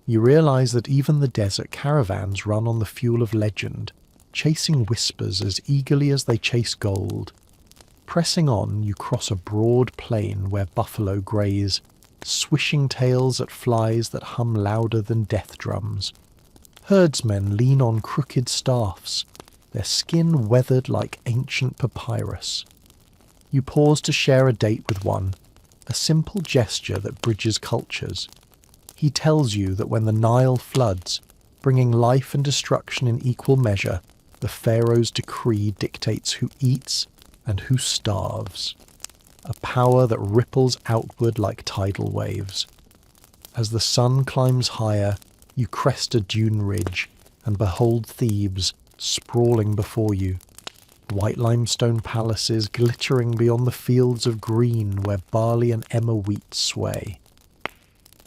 You realise that even the desert caravans run on the fuel of legend, chasing whispers as eagerly as they chase gold. Pressing on, you cross a broad plain where buffalo graze, swishing tails at flies that hum louder than death drums. Herdsmen lean on crooked staffs, their skin weathered like ancient papyrus. You pause to share a date with one, a simple gesture that bridges cultures. He tells you that when the Nile floods, bringing life and destruction in equal measure, the Pharaoh's decree dictates who eats and who starves, a power that ripples outward like tidal waves. As the sun climbs higher, you crest a dune ridge and behold Thebes sprawling before you, white limestone palaces glittering beyond the fields of green where barley and emmer wheat sway.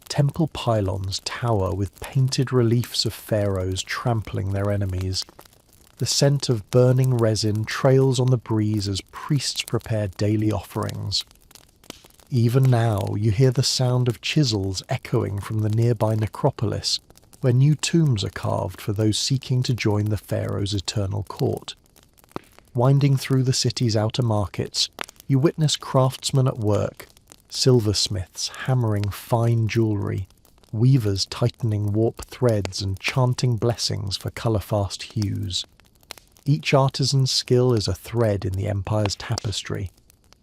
Temple pylons tower with painted reliefs of pharaohs trampling their enemies. The scent of burning resin trails on the breeze as priests prepare daily offerings. Even now you hear the sound of chisels echoing from the nearby necropolis, where new tombs are carved for those seeking to join the pharaoh's eternal court. Winding through the city's outer markets, you witness craftsmen at work, silversmiths hammering fine jewellery, weavers tightening warp threads and chanting blessings for colour-fast hues. Each artisan's skill is a thread in the empire's tapestry,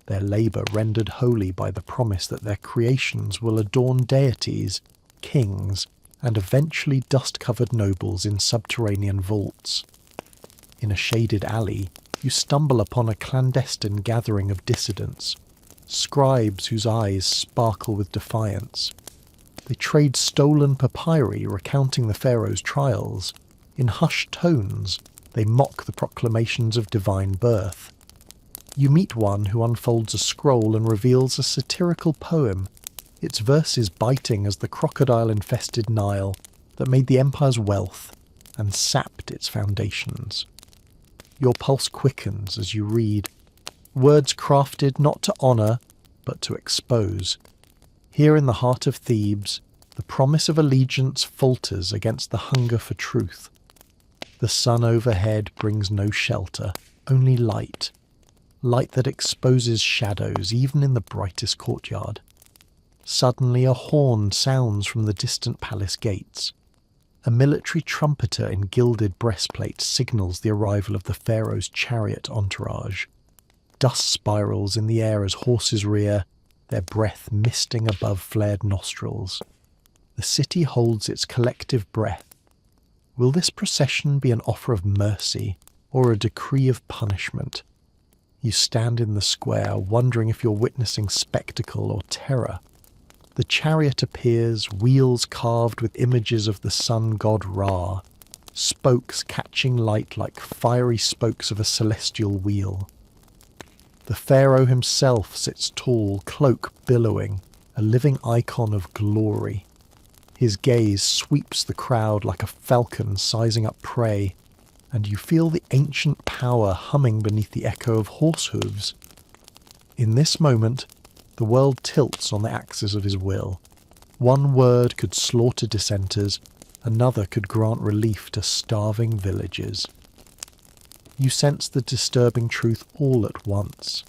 their labour rendered holy by the promise that their creations will adorn deities, kings, and eventually dust-covered nobles in subterranean vaults. In a shaded alley, you stumble upon a clandestine gathering of dissidents, scribes whose eyes sparkle with defiance. They trade stolen papyri recounting the pharaoh's trials. In hushed tones, they mock the proclamations of divine birth. You meet one who unfolds a scroll and reveals a satirical poem, its verses biting as the crocodile-infested Nile that made the empire's wealth and sapped its foundations. Your pulse quickens as you read, words crafted not to honour, but to expose. Here in the heart of Thebes, the promise of allegiance falters against the hunger for truth. The sun overhead brings no shelter, only light. Light that exposes shadows even in the brightest courtyard. Suddenly a horn sounds from the distant palace gates. A military trumpeter in gilded breastplate signals the arrival of the Pharaoh's chariot entourage. Dust spirals in the air as horses rear, their breath misting above flared nostrils. The city holds its collective breath. Will this procession be an offer of mercy or a decree of punishment? You stand in the square, wondering if you're witnessing spectacle or terror. The chariot appears, wheels carved with images of the sun god Ra, spokes catching light like fiery spokes of a celestial wheel. The pharaoh himself sits tall, cloak billowing, a living icon of glory. His gaze sweeps the crowd like a falcon sizing up prey, and you feel the ancient power humming beneath the echo of horse hooves. In this moment, the world tilts on the axis of his will. One word could slaughter dissenters, another could grant relief to starving villages. You sense the disturbing truth all at once.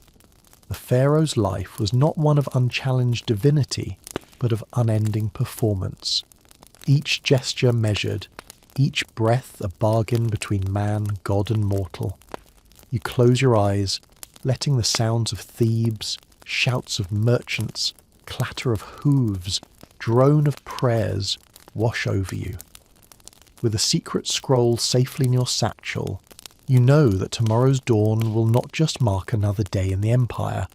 The pharaoh's life was not one of unchallenged divinity, but of unending performance. Each gesture measured, each breath a bargain between man, god and mortal. You close your eyes, letting the sounds of Thebes, shouts of merchants, clatter of hooves, drone of prayers wash over you. With a secret scroll safely in your satchel, you know that tomorrow's dawn will not just mark another day in the empire.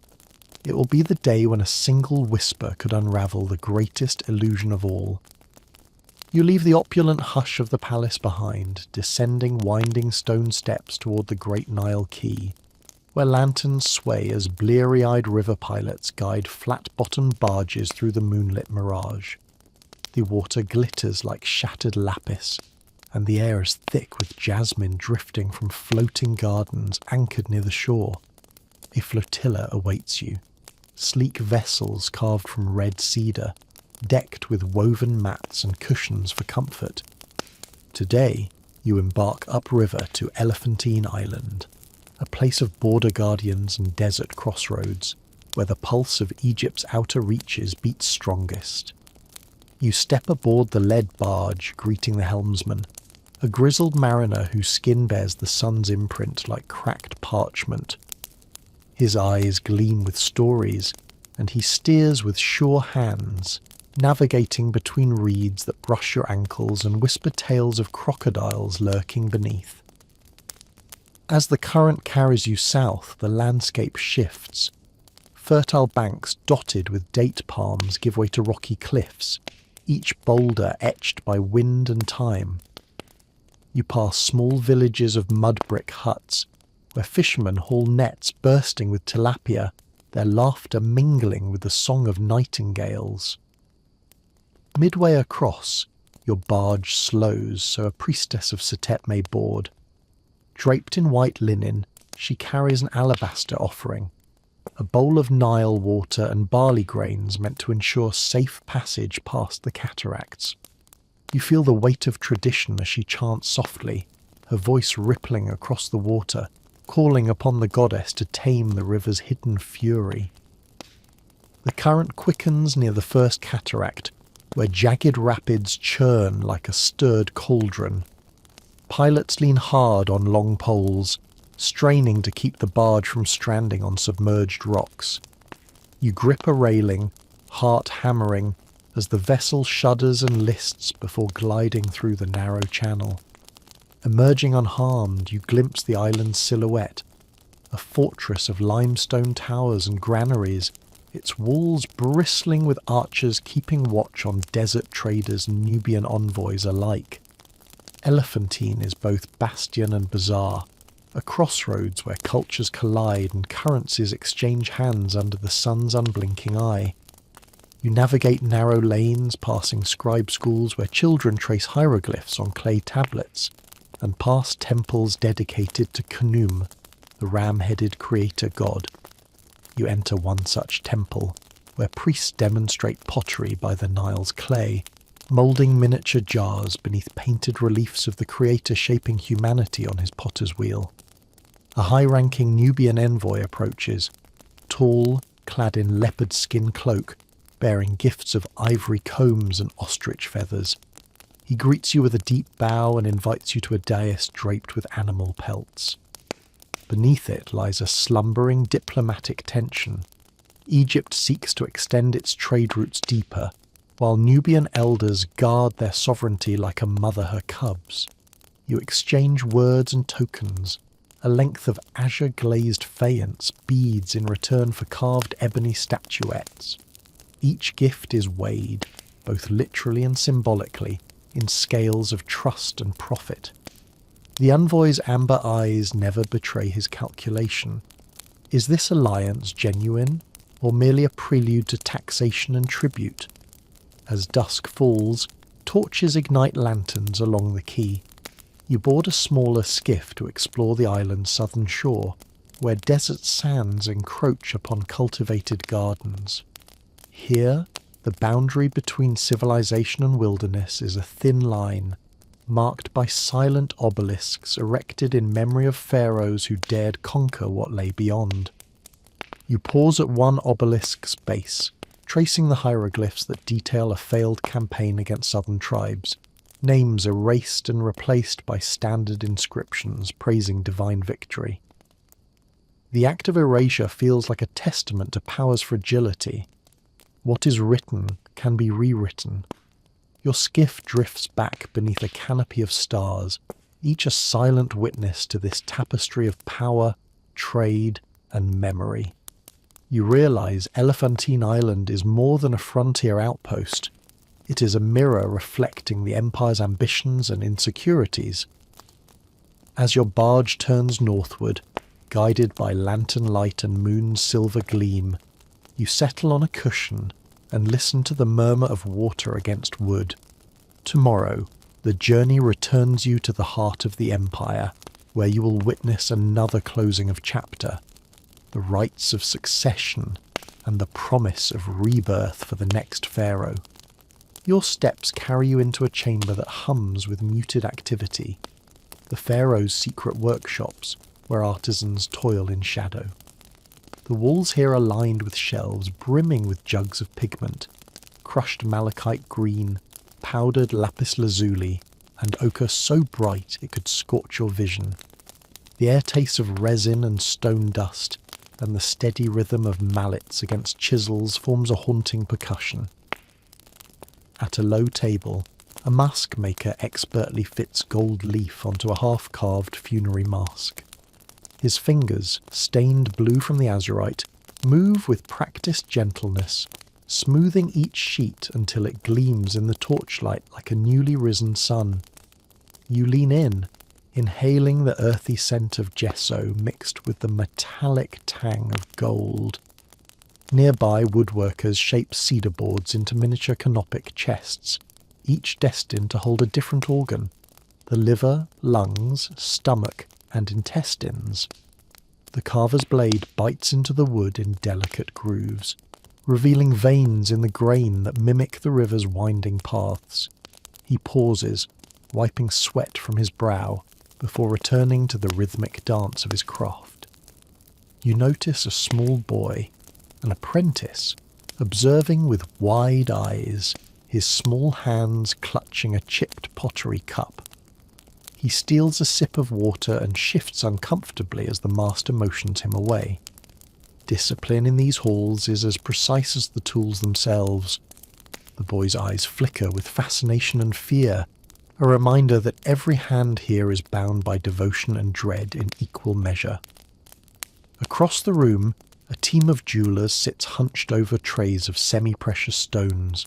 It will be the day when a single whisper could unravel the greatest illusion of all. You leave the opulent hush of the palace behind, descending winding stone steps toward the great Nile quay, where lanterns sway as bleary-eyed river pilots guide flat-bottomed barges through the moonlit mirage. The water glitters like shattered lapis, and the air is thick with jasmine drifting from floating gardens anchored near the shore. A flotilla awaits you, sleek vessels carved from red cedar, decked with woven mats and cushions for comfort. Today, you embark upriver to Elephantine Island, a place of border guardians and desert crossroads, where the pulse of Egypt's outer reaches beats strongest. You step aboard the lead barge, greeting the helmsman, a grizzled mariner whose skin bears the sun's imprint like cracked parchment. His eyes gleam with stories, and he steers with sure hands, navigating between reeds that brush your ankles and whisper tales of crocodiles lurking beneath. As the current carries you south, the landscape shifts. Fertile banks dotted with date palms give way to rocky cliffs, each boulder etched by wind and time. You pass small villages of mud brick huts, where fishermen haul nets bursting with tilapia, their laughter mingling with the song of nightingales. Midway across, your barge slows so a priestess of Setet may board. Draped in white linen, she carries an alabaster offering, a bowl of Nile water and barley grains meant to ensure safe passage past the cataracts. You feel the weight of tradition as she chants softly, her voice rippling across the water, calling upon the goddess to tame the river's hidden fury. The current quickens near the first cataract, where jagged rapids churn like a stirred cauldron. Pilots lean hard on long poles, straining to keep the barge from stranding on submerged rocks. You grip a railing, heart hammering, as the vessel shudders and lists before gliding through the narrow channel. Emerging unharmed, you glimpse the island's silhouette, a fortress of limestone towers and granaries, its walls bristling with archers keeping watch on desert traders and Nubian envoys alike. Elephantine is both bastion and bazaar, a crossroads where cultures collide and currencies exchange hands under the sun's unblinking eye. You navigate narrow lanes, passing scribe schools where children trace hieroglyphs on clay tablets, and past temples dedicated to Khnum, the ram-headed creator god. You enter one such temple, where priests demonstrate pottery by the Nile's clay, moulding miniature jars beneath painted reliefs of the creator shaping humanity on his potter's wheel. A high-ranking Nubian envoy approaches, tall, clad in leopard skin cloak, bearing gifts of ivory combs and ostrich feathers. He greets you with a deep bow and invites you to a dais draped with animal pelts. Beneath it lies a slumbering diplomatic tension. Egypt seeks to extend its trade routes deeper, while Nubian elders guard their sovereignty like a mother her cubs. You exchange words and tokens, a length of azure-glazed faience beads in return for carved ebony statuettes. Each gift is weighed, both literally and symbolically, in scales of trust and profit. The envoy's amber eyes never betray his calculation. Is this alliance genuine, or merely a prelude to taxation and tribute? As dusk falls, torches ignite lanterns along the quay. You board a smaller skiff to explore the island's southern shore, where desert sands encroach upon cultivated gardens. Here, the boundary between civilization and wilderness is a thin line, marked by silent obelisks erected in memory of pharaohs who dared conquer what lay beyond. You pause at one obelisk's base, tracing the hieroglyphs that detail a failed campaign against southern tribes, names erased and replaced by standard inscriptions praising divine victory. The act of erasure feels like a testament to power's fragility. What is written can be rewritten. Your skiff drifts back beneath a canopy of stars, each a silent witness to this tapestry of power, trade, and memory. You realize Elephantine Island is more than a frontier outpost. It is a mirror reflecting the Empire's ambitions and insecurities. As your barge turns northward, guided by lantern light and moon's silver gleam, you settle on a cushion and listen to the murmur of water against wood. Tomorrow, the journey returns you to the heart of the Empire, where you will witness another closing of chapter, the rites of succession and the promise of rebirth for the next pharaoh. Your steps carry you into a chamber that hums with muted activity, the pharaoh's secret workshops where artisans toil in shadow. The walls here are lined with shelves brimming with jugs of pigment, crushed malachite green, powdered lapis lazuli, and ochre so bright it could scorch your vision. The air tastes of resin and stone dust, and the steady rhythm of mallets against chisels forms a haunting percussion. At a low table, a mask maker expertly fits gold leaf onto a half-carved funerary mask. His fingers, stained blue from the azurite, move with practiced gentleness, smoothing each sheet until it gleams in the torchlight like a newly risen sun. You lean in, inhaling the earthy scent of gesso mixed with the metallic tang of gold. Nearby, woodworkers shape cedar boards into miniature canopic chests, each destined to hold a different organ: the liver, lungs, stomach, and intestines. The carver's blade bites into the wood in delicate grooves, revealing veins in the grain that mimic the river's winding paths. He pauses, wiping sweat from his brow, before returning to the rhythmic dance of his craft. You notice a small boy, an apprentice, observing with wide eyes, his small hands clutching a chipped pottery cup. He steals a sip of water and shifts uncomfortably as the master motions him away. Discipline in these halls is as precise as the tools themselves. The boy's eyes flicker with fascination and fear, a reminder that every hand here is bound by devotion and dread in equal measure. Across the room, a team of jewellers sits hunched over trays of semi-precious stones.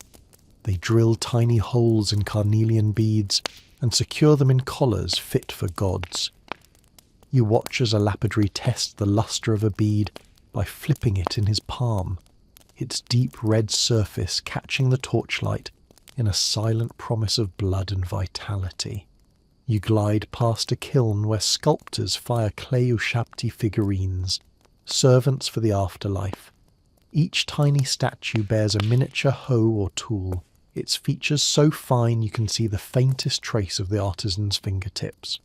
They drill tiny holes in carnelian beads and secure them in collars fit for gods. You watch as a lapidary tests the lustre of a bead by flipping it in his palm. its deep red surface catching the torchlight in a silent promise of blood and vitality. You glide past a kiln where sculptors fire clay Ushabti figurines, servants for the afterlife. Each tiny statue bears a miniature hoe or tool, its features so fine you can see the faintest trace of the artisan's fingertips.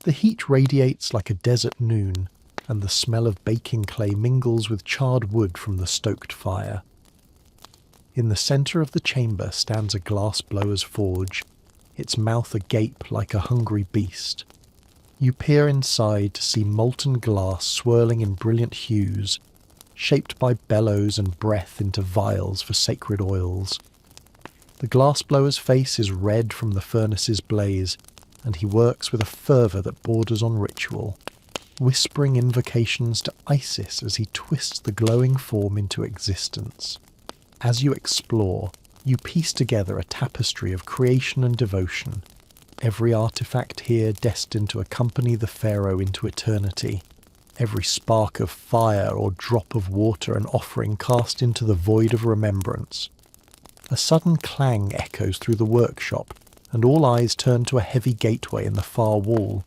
The heat radiates like a desert noon, and the smell of baking clay mingles with charred wood from the stoked fire. In the centre of the chamber stands a glass blower's forge, its mouth agape like a hungry beast. You peer inside to see molten glass swirling in brilliant hues, shaped by bellows and breath into vials for sacred oils. The glassblower's face is red from the furnace's blaze, and he works with a fervour that borders on ritual, whispering invocations to Isis as he twists the glowing form into existence. As you explore, you piece together a tapestry of creation and devotion, every artifact here destined to accompany the pharaoh into eternity, every spark of fire or drop of water an offering cast into the void of remembrance. A sudden clang echoes through the workshop, and all eyes turn to a heavy gateway in the far wall,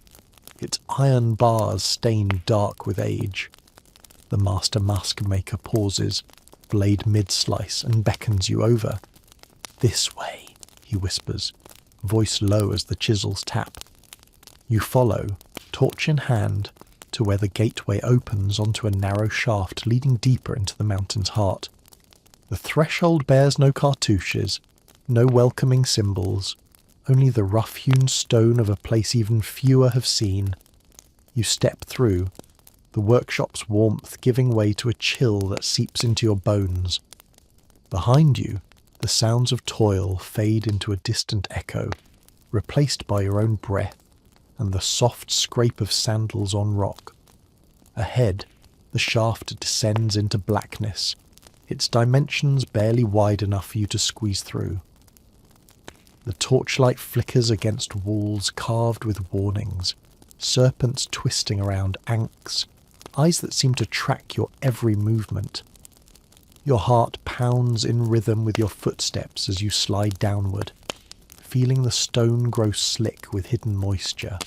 its iron bars stained dark with age. The master mask maker pauses, blade mid-slice, and beckons you over. "This way," he whispers, voice low as the chisels tap. You follow, torch in hand, to where the gateway opens onto a narrow shaft leading deeper into the mountain's heart. The threshold bears no cartouches, no welcoming symbols, only the rough-hewn stone of a place even fewer have seen. You step through, the workshop's warmth giving way to a chill that seeps into your bones. Behind you, the sounds of toil fade into a distant echo, replaced by your own breath and the soft scrape of sandals on rock. Ahead, the shaft descends into blackness, its dimensions barely wide enough for you to squeeze through. The torchlight flickers against walls carved with warnings, serpents twisting around ankhs, eyes that seem to track your every movement. Your heart pounds in rhythm with your footsteps as you slide downward, feeling the stone grow slick with hidden moisture.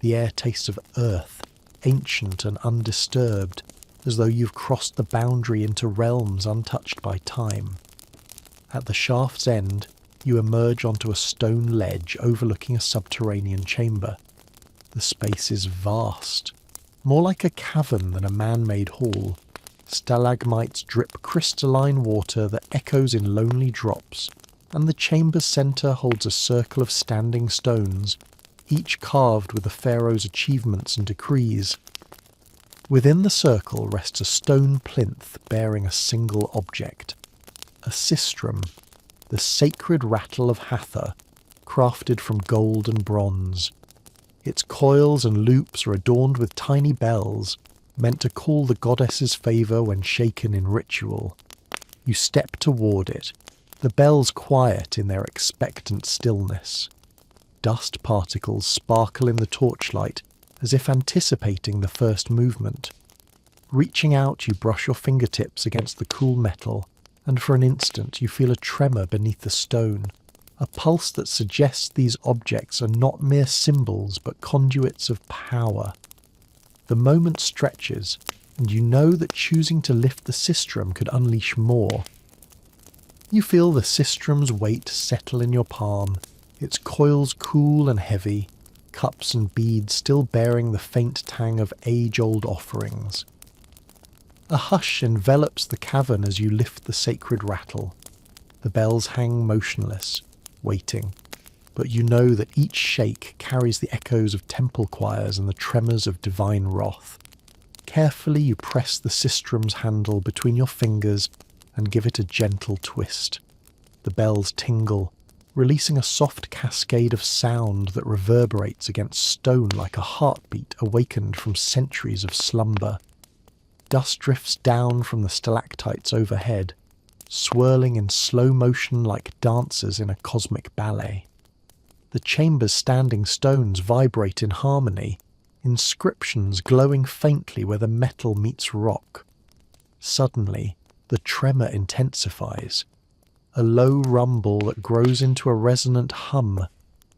The air tastes of earth, ancient and undisturbed, as though you've crossed the boundary into realms untouched by time. At the shaft's end, you emerge onto a stone ledge overlooking a subterranean chamber. The space is vast, more like a cavern than a man-made hall. Stalagmites drip crystalline water that echoes in lonely drops, and the chamber's centre holds a circle of standing stones, each carved with the pharaoh's achievements and decrees. Within the circle rests a stone plinth bearing a single object, a sistrum, the sacred rattle of Hathor, crafted from gold and bronze. Its coils and loops are adorned with tiny bells, meant to call the goddess's favour when shaken in ritual. You step toward it, the bells quiet in their expectant stillness. Dust particles sparkle in the torchlight, as if anticipating the first movement. Reaching out, you brush your fingertips against the cool metal, and for an instant you feel a tremor beneath the stone, a pulse that suggests these objects are not mere symbols but conduits of power. The moment stretches, and you know that choosing to lift the sistrum could unleash more. You feel the sistrum's weight settle in your palm, its coils cool and heavy, cups and beads still bearing the faint tang of age-old offerings. A hush envelops the cavern as you lift the sacred rattle. The bells hang motionless, waiting, but you know that each shake carries the echoes of temple choirs and the tremors of divine wrath. Carefully you press the sistrum's handle between your fingers and give it a gentle twist. The bells tingle, releasing a soft cascade of sound that reverberates against stone like a heartbeat awakened from centuries of slumber. Dust drifts down from the stalactites overhead, swirling in slow motion like dancers in a cosmic ballet. The chamber's standing stones vibrate in harmony, inscriptions glowing faintly where the metal meets rock. Suddenly, The tremor intensifies, a low rumble that grows into a resonant hum,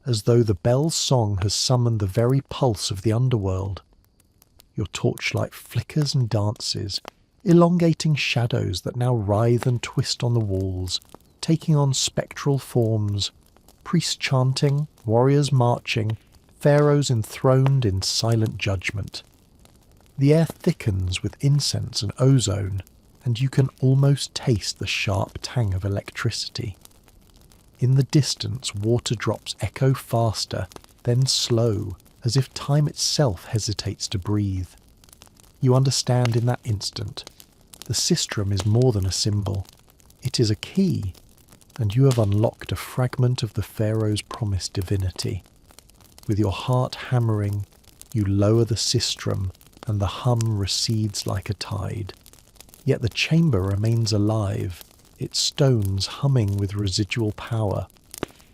as though the bell's song has summoned the very pulse of the underworld. Your torchlight flickers and dances, elongating shadows that now writhe and twist on the walls, taking on spectral forms, priests chanting, warriors marching, pharaohs enthroned in silent judgment. The air thickens with incense and ozone, and you can almost taste the sharp tang of electricity. In the distance, water drops echo faster, then slow, as if time itself hesitates to breathe. You understand in that instant. The sistrum is more than a symbol. It is a key, and you have unlocked a fragment of the Pharaoh's promised divinity. With your heart hammering, you lower the sistrum, and the hum recedes like a tide. Yet the chamber remains alive, its stones humming with residual power.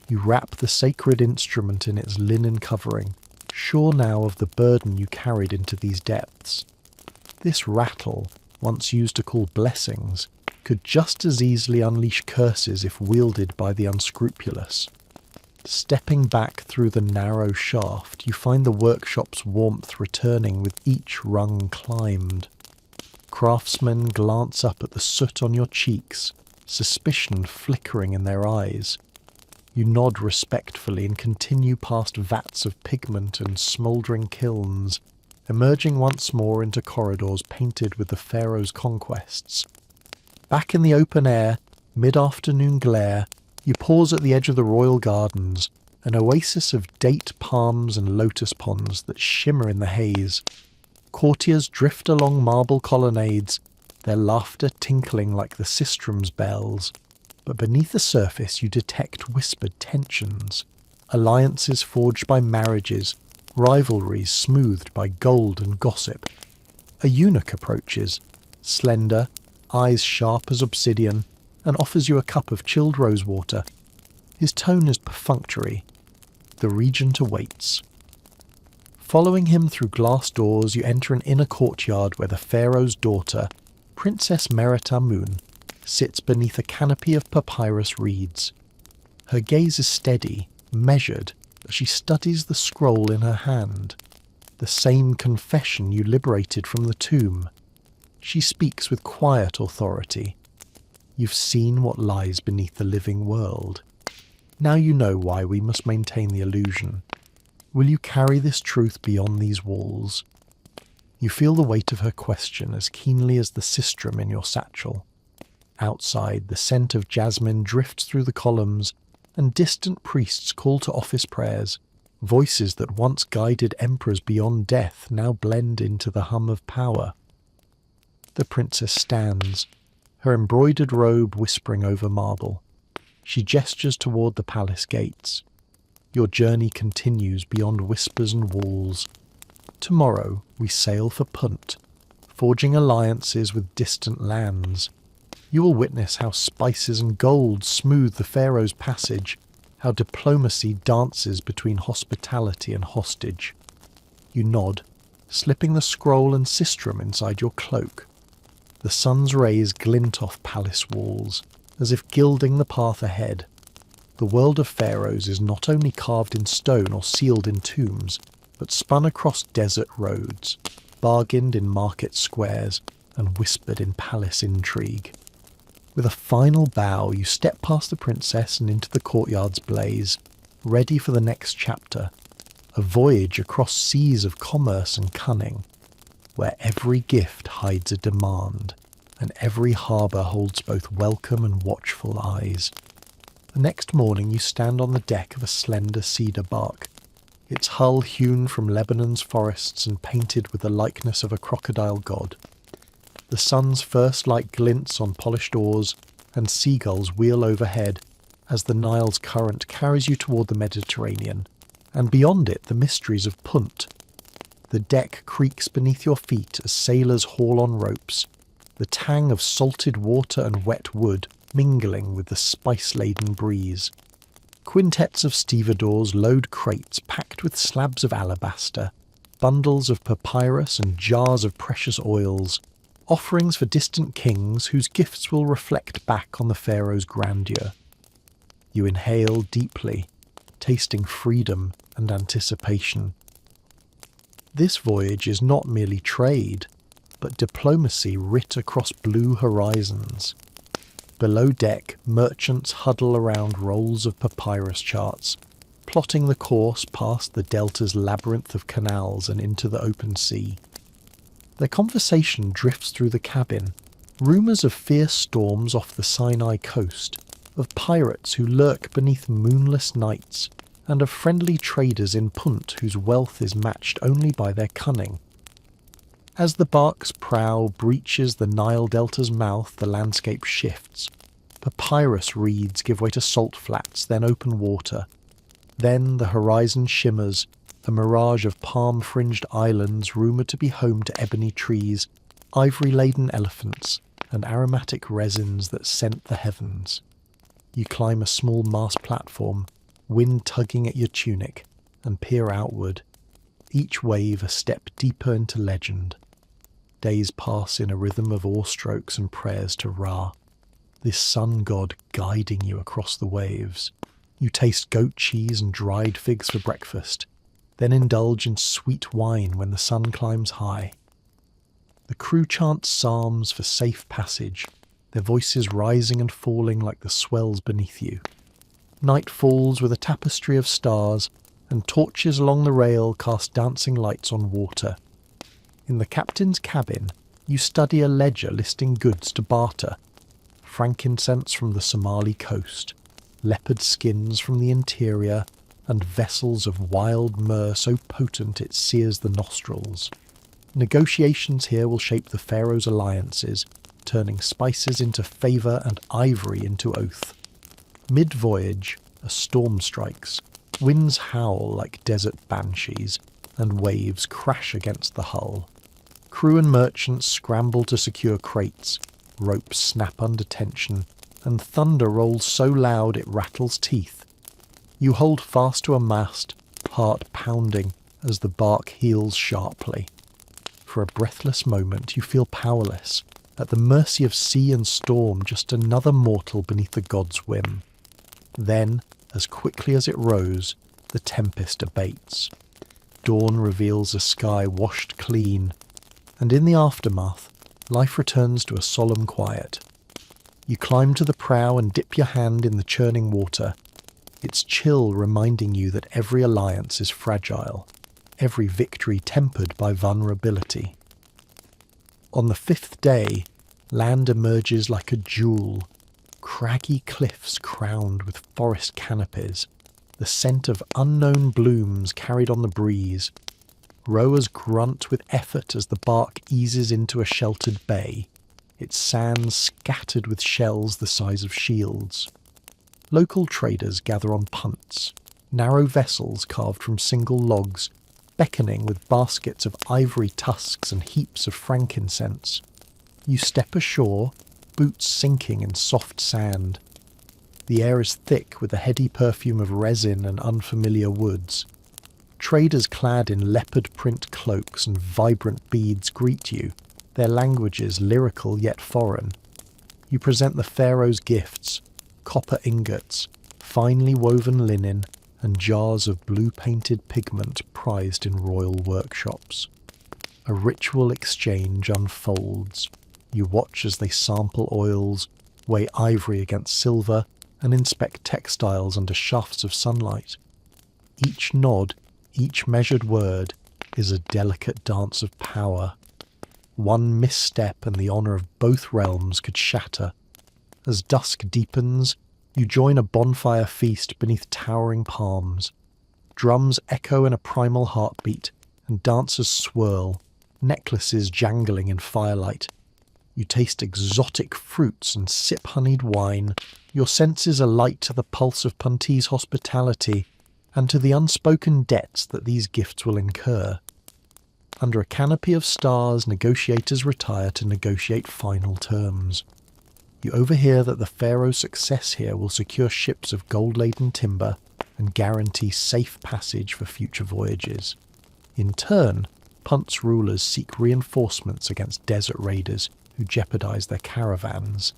You wrap the sacred instrument in its linen covering, sure now of the burden you carried into these depths. This rattle, once used to call blessings, could just as easily unleash curses if wielded by the unscrupulous. Stepping back through the narrow shaft, you find the workshop's warmth returning with each rung climbed. Craftsmen glance up at the soot on your cheeks, suspicion flickering in their eyes. You nod respectfully and continue past vats of pigment and smouldering kilns, emerging once more into corridors painted with the Pharaoh's conquests. Back in the open air, mid-afternoon glare, you pause at the edge of the royal gardens, an oasis of date palms and lotus ponds that shimmer in the haze. Courtiers drift along marble colonnades, their laughter tinkling like the sistrum's bells. But beneath the surface you detect whispered tensions, alliances forged by marriages, rivalries smoothed by gold and gossip. A eunuch approaches, slender, eyes sharp as obsidian, and offers you a cup of chilled rosewater. His tone is perfunctory. The regent awaits. Following him through glass doors, you enter an inner courtyard where the Pharaoh's daughter, Princess Meritamun, sits beneath a canopy of papyrus reeds. Her gaze is steady, measured, as she studies the scroll in her hand, the same confession you liberated from the tomb. She speaks with quiet authority. You've seen what lies beneath the living world. Now you know why we must maintain the illusion. Will you carry this truth beyond these walls? You feel the weight of her question as keenly as the sistrum in your satchel. Outside, the scent of jasmine drifts through the columns, and distant priests call to office prayers. Voices that once guided emperors beyond death now blend into the hum of power. The princess stands, her embroidered robe whispering over marble. She gestures toward the palace gates. Your journey continues beyond whispers and walls. Tomorrow we sail for Punt, forging alliances with distant lands. You will witness how spices and gold smooth the Pharaoh's passage, how diplomacy dances between hospitality and hostage. You nod, slipping the scroll and sistrum inside your cloak. The sun's rays glint off palace walls, as if gilding the path ahead. The world of Pharaohs is not only carved in stone or sealed in tombs, but spun across desert roads, bargained in market squares, and whispered in palace intrigue. With a final bow, you step past the princess and into the courtyard's blaze, ready for the next chapter, a voyage across seas of commerce and cunning, where every gift hides a demand, and every harbour holds both welcome and watchful eyes. The next morning you stand on the deck of a slender cedar bark, its hull hewn from Lebanon's forests and painted with the likeness of a crocodile god. The sun's first light glints on polished oars, and seagulls wheel overhead as the Nile's current carries you toward the Mediterranean, and beyond it the mysteries of Punt. The deck creaks beneath your feet as sailors haul on ropes, the tang of salted water and wet wood mingling with the spice-laden breeze. Quintets of stevedores load crates packed with slabs of alabaster, bundles of papyrus and jars of precious oils. offerings for distant kings whose gifts will reflect back on the pharaoh's grandeur. You inhale deeply, tasting freedom and anticipation. This voyage is not merely trade, but diplomacy writ across blue horizons. Below deck, merchants huddle around rolls of papyrus charts, plotting the course past the delta's labyrinth of canals and into the open sea. Their conversation drifts through the cabin, rumours of fierce storms off the Sinai coast, of pirates who lurk beneath moonless nights, and of friendly traders in Punt whose wealth is matched only by their cunning. As the bark's prow breaches the Nile Delta's mouth, the landscape shifts. Papyrus reeds give way to salt flats, then open water. Then the horizon shimmers, a mirage of palm-fringed islands rumoured to be home to ebony trees, ivory-laden elephants, and aromatic resins that scent the heavens. You climb a small mast platform, wind tugging at your tunic, and peer outward, each wave a step deeper into legend. Days pass in a rhythm of oar-strokes and prayers to Ra, this sun god guiding you across the waves. You taste goat cheese and dried figs for breakfast, then indulge in sweet wine when the sun climbs high. The crew chants psalms for safe passage, their voices rising and falling like the swells beneath you. Night falls with a tapestry of stars, and torches along the rail cast dancing lights on water. In the captain's cabin, you study a ledger listing goods to barter. Frankincense from the Somali coast, leopard skins from the interior, and vessels of wild myrrh so potent it sears the nostrils. Negotiations here will shape the pharaoh's alliances, turning spices into favour and ivory into oath. Mid-voyage, a storm strikes. Winds howl like desert banshees, and waves crash against the hull. Crew and merchants scramble to secure crates, ropes snap under tension, and thunder rolls so loud it rattles teeth. You hold fast to a mast, heart pounding as the bark heels sharply. For a breathless moment you feel powerless, at the mercy of sea and storm, just another mortal beneath the god's whim. Then, as quickly as it rose, the tempest abates. Dawn reveals a sky washed clean, and in the aftermath, life returns to a solemn quiet. You climb to the prow and dip your hand in the churning water, its chill reminding you that every alliance is fragile, every victory tempered by vulnerability. On the fifth day, land emerges like a jewel, craggy cliffs crowned with forest canopies, the scent of unknown blooms carried on the breeze. Rowers grunt with effort as the bark eases into a sheltered bay, its sands scattered with shells the size of shields. Local traders gather on punts, narrow vessels carved from single logs, beckoning with baskets of ivory tusks and heaps of frankincense. You step ashore, boots sinking in soft sand. The air is thick with a heady perfume of resin and unfamiliar woods. Traders clad in leopard print cloaks and vibrant beads greet you, their languages lyrical yet foreign. You present the pharaoh's gifts, copper ingots, finely woven linen, and jars of blue-painted pigment prized in royal workshops. A ritual exchange unfolds. You watch as they sample oils, weigh ivory against silver, and inspect textiles under shafts of sunlight. Each nod, each measured word, is a delicate dance of power. One misstep and the honour of both realms could shatter. As dusk deepens, you join a bonfire feast beneath towering palms. Drums echo in a primal heartbeat, and dancers swirl, necklaces jangling in firelight. You taste exotic fruits and sip honeyed wine. Your senses alight to the pulse of Puntee's hospitality and to the unspoken debts that these gifts will incur. Under a canopy of stars, negotiators retire to negotiate final terms. You overhear that the pharaoh's success here will secure ships of gold-laden timber and guarantee safe passage for future voyages. In turn, Punt's rulers seek reinforcements against desert raiders who jeopardize their caravans.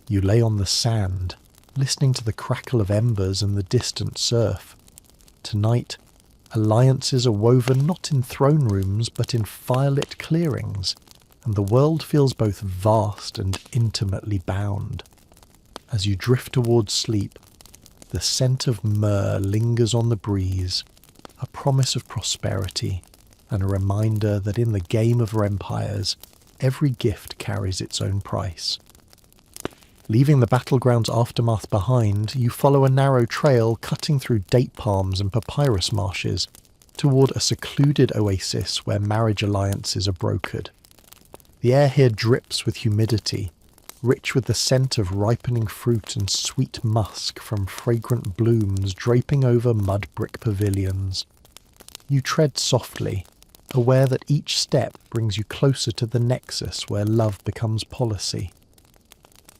You lay on the sand, listening to the crackle of embers and the distant surf. Tonight, alliances are woven not in throne rooms but in firelit clearings, and the world feels both vast and intimately bound. As you drift towards sleep, the scent of myrrh lingers on the breeze, a promise of prosperity, and a reminder that in the game of empires, every gift carries its own price. Leaving the battleground's aftermath behind, you follow a narrow trail cutting through date palms and papyrus marshes toward a secluded oasis where marriage alliances are brokered. The air here drips with humidity, rich with the scent of ripening fruit and sweet musk from fragrant blooms draping over mud brick pavilions. You tread softly, aware that each step brings you closer to the nexus where love becomes policy.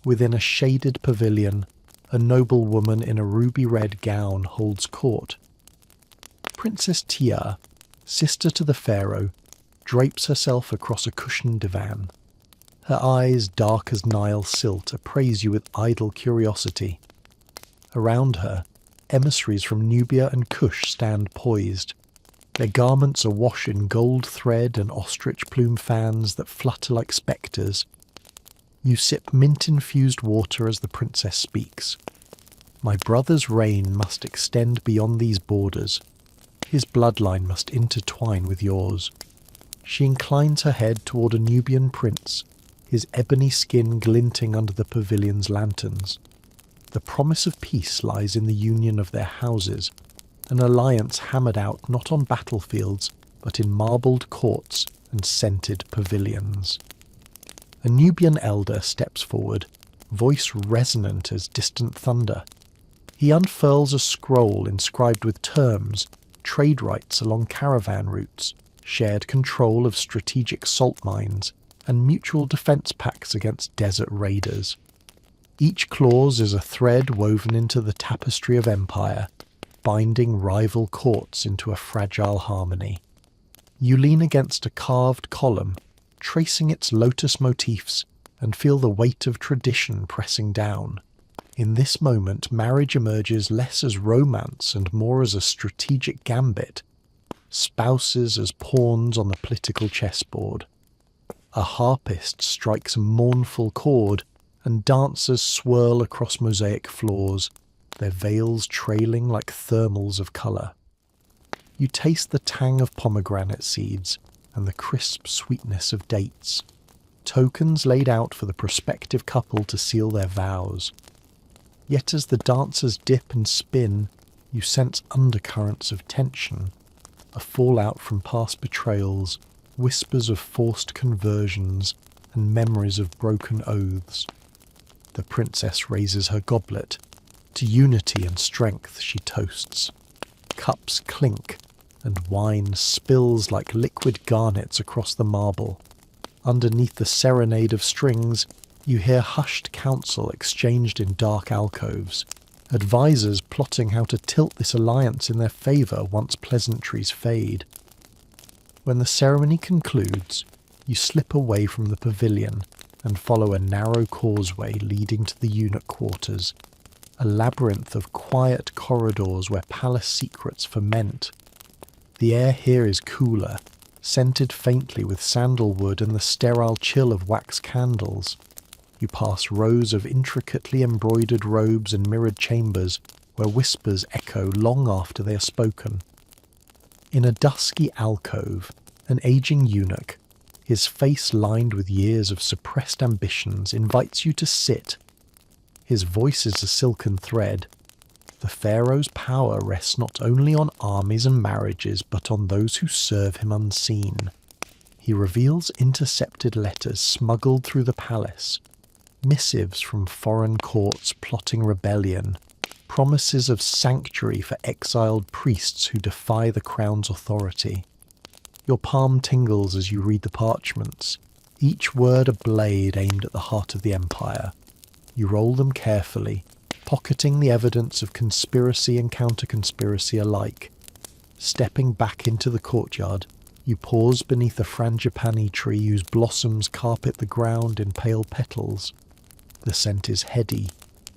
Within a shaded pavilion, a noble woman in a ruby-red gown holds court. Princess Tia, sister to the pharaoh, drapes herself across a cushioned divan. Her eyes, dark as Nile silt, appraise you with idle curiosity. Around her, emissaries from Nubia and Kush stand poised. Their garments are awash in gold thread and ostrich plume fans that flutter like spectres. You sip mint-infused water as the princess speaks. My brother's reign must extend beyond these borders. His bloodline must intertwine with yours. She inclines her head toward a Nubian prince, his ebony skin glinting under the pavilion's lanterns. The promise of peace lies in the union of their houses, an alliance hammered out not on battlefields, but in marbled courts and scented pavilions. A Nubian elder steps forward, voice resonant as distant thunder. He unfurls a scroll inscribed with terms, trade rights along caravan routes, shared control of strategic salt mines, and mutual defense pacts against desert raiders. Each clause is a thread woven into the tapestry of empire, binding rival courts into a fragile harmony. You lean against a carved column, tracing its lotus motifs, and feel the weight of tradition pressing down. In this moment, marriage emerges less as romance and more as a strategic gambit, spouses as pawns on the political chessboard. A harpist strikes a mournful chord, and dancers swirl across mosaic floors, their veils trailing like thermals of colour. You taste the tang of pomegranate seeds and the crisp sweetness of dates, tokens laid out for the prospective couple to seal their vows. Yet as the dancers dip and spin, you sense undercurrents of tension, a fallout from past betrayals, whispers of forced conversions, and memories of broken oaths. The princess raises her goblet. To unity and strength she toasts. Cups clink, and wine spills like liquid garnets across the marble. Underneath the serenade of strings, you hear hushed counsel exchanged in dark alcoves, advisors plotting how to tilt this alliance in their favour once pleasantries fade. When the ceremony concludes, you slip away from the pavilion and follow a narrow causeway leading to the eunuch quarters, a labyrinth of quiet corridors where palace secrets ferment. The air here is cooler, scented faintly with sandalwood and the sterile chill of wax candles. You pass rows of intricately embroidered robes and mirrored chambers where whispers echo long after they are spoken. In a dusky alcove, an aging eunuch, his face lined with years of suppressed ambitions, invites you to sit. His voice is a silken thread. The pharaoh's power rests not only on armies and marriages, but on those who serve him unseen. He reveals intercepted letters smuggled through the palace, missives from foreign courts plotting rebellion, promises of sanctuary for exiled priests who defy the crown's authority. Your palm tingles as you read the parchments, each word a blade aimed at the heart of the empire. You roll them carefully, pocketing the evidence of conspiracy and counter-conspiracy alike. Stepping back into the courtyard, You pause beneath a frangipani tree whose blossoms carpet the ground in pale petals. The scent is heady,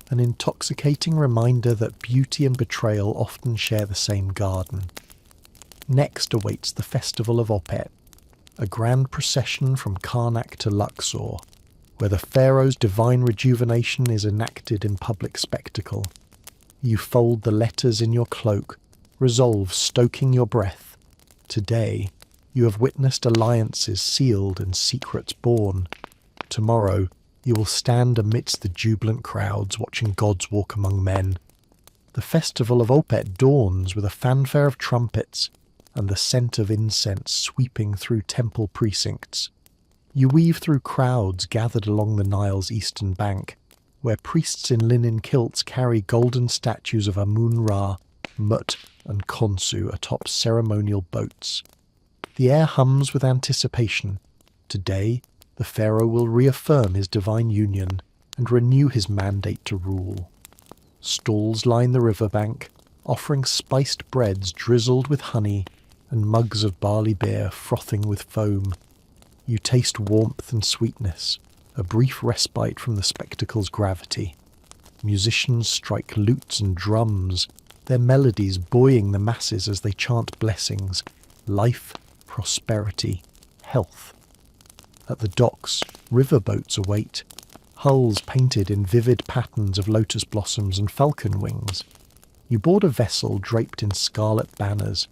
an intoxicating reminder that beauty and betrayal often share the same garden. Next awaits the festival of Opet, a grand procession from Karnak to Luxor, where the pharaoh's divine rejuvenation is enacted in public spectacle. You fold the letters in your cloak, resolve stoking your breath. Today, you have witnessed alliances sealed and secrets born. Tomorrow, you will stand amidst the jubilant crowds watching gods walk among men. The festival of Opet dawns with a fanfare of trumpets and the scent of incense sweeping through temple precincts. You weave through crowds gathered along the Nile's eastern bank, where priests in linen kilts carry golden statues of Amun-Ra, Mut, and Khonsu atop ceremonial boats. The air hums with anticipation. Today, the pharaoh will reaffirm his divine union and renew his mandate to rule. Stalls line the riverbank, offering spiced breads drizzled with honey and mugs of barley beer frothing with foam. You taste warmth and sweetness, a brief respite from the spectacle's gravity. Musicians strike lutes and drums, their melodies buoying the masses as they chant blessings, life, prosperity, health. At the docks, riverboats await, hulls painted in vivid patterns of lotus blossoms and falcon wings. You board a vessel draped in scarlet banners.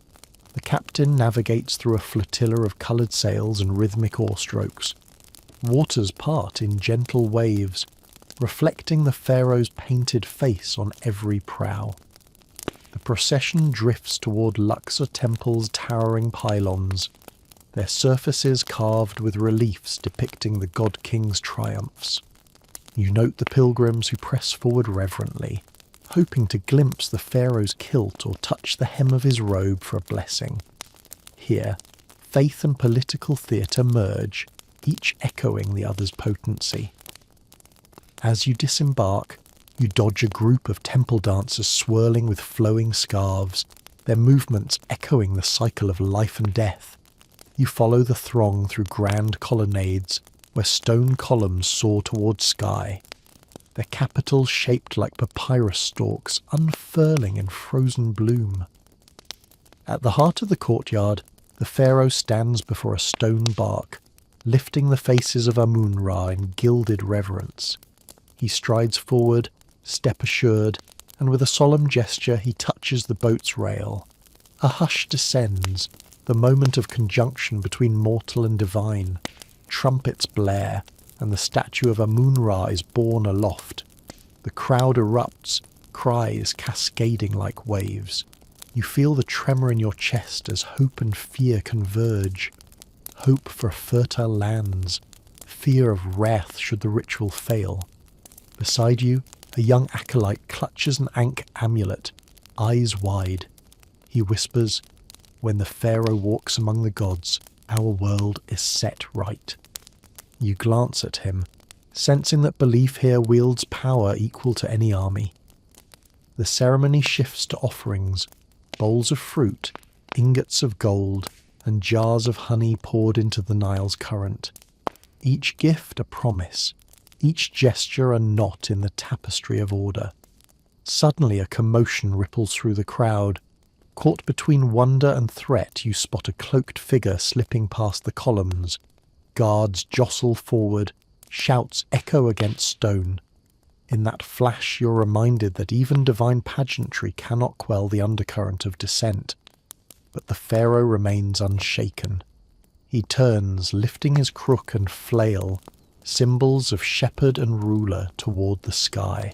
The captain navigates through a flotilla of coloured sails and rhythmic oar strokes. Waters part in gentle waves, reflecting the pharaoh's painted face on every prow. The procession drifts toward Luxor Temple's towering pylons, their surfaces carved with reliefs depicting the god-king's triumphs. You note the pilgrims who press forward reverently, hoping to glimpse the pharaoh's kilt or touch the hem of his robe for a blessing. Here, faith and political theatre merge, each echoing the other's potency. As you disembark, you dodge a group of temple dancers swirling with flowing scarves, their movements echoing the cycle of life and death. You follow the throng through grand colonnades, where stone columns soar towards sky, their capitals shaped like papyrus stalks unfurling in frozen bloom. At the heart of the courtyard, the pharaoh stands before a stone bark, lifting the faces of Amun-Ra in gilded reverence. He strides forward, step assured, and with a solemn gesture he touches the boat's rail. A hush descends, the moment of conjunction between mortal and divine. Trumpets blare, and the statue of Amun-Ra is borne aloft. The crowd erupts, cries cascading like waves. You feel the tremor in your chest as hope and fear converge. Hope for fertile lands, fear of wrath should the ritual fail. Beside you, a young acolyte clutches an Ankh amulet, eyes wide. He whispers, "When the pharaoh walks among the gods, our world is set right." You glance at him, sensing that belief here wields power equal to any army. The ceremony shifts to offerings, bowls of fruit, ingots of gold, and jars of honey poured into the Nile's current. Each gift a promise, each gesture a knot in the tapestry of order. Suddenly a commotion ripples through the crowd. Caught between wonder and threat, you spot a cloaked figure slipping past the columns. Guards jostle forward, shouts echo against stone. In that flash you're reminded that even divine pageantry cannot quell the undercurrent of dissent. But the pharaoh remains unshaken. He turns, lifting his crook and flail, symbols of shepherd and ruler, toward the sky.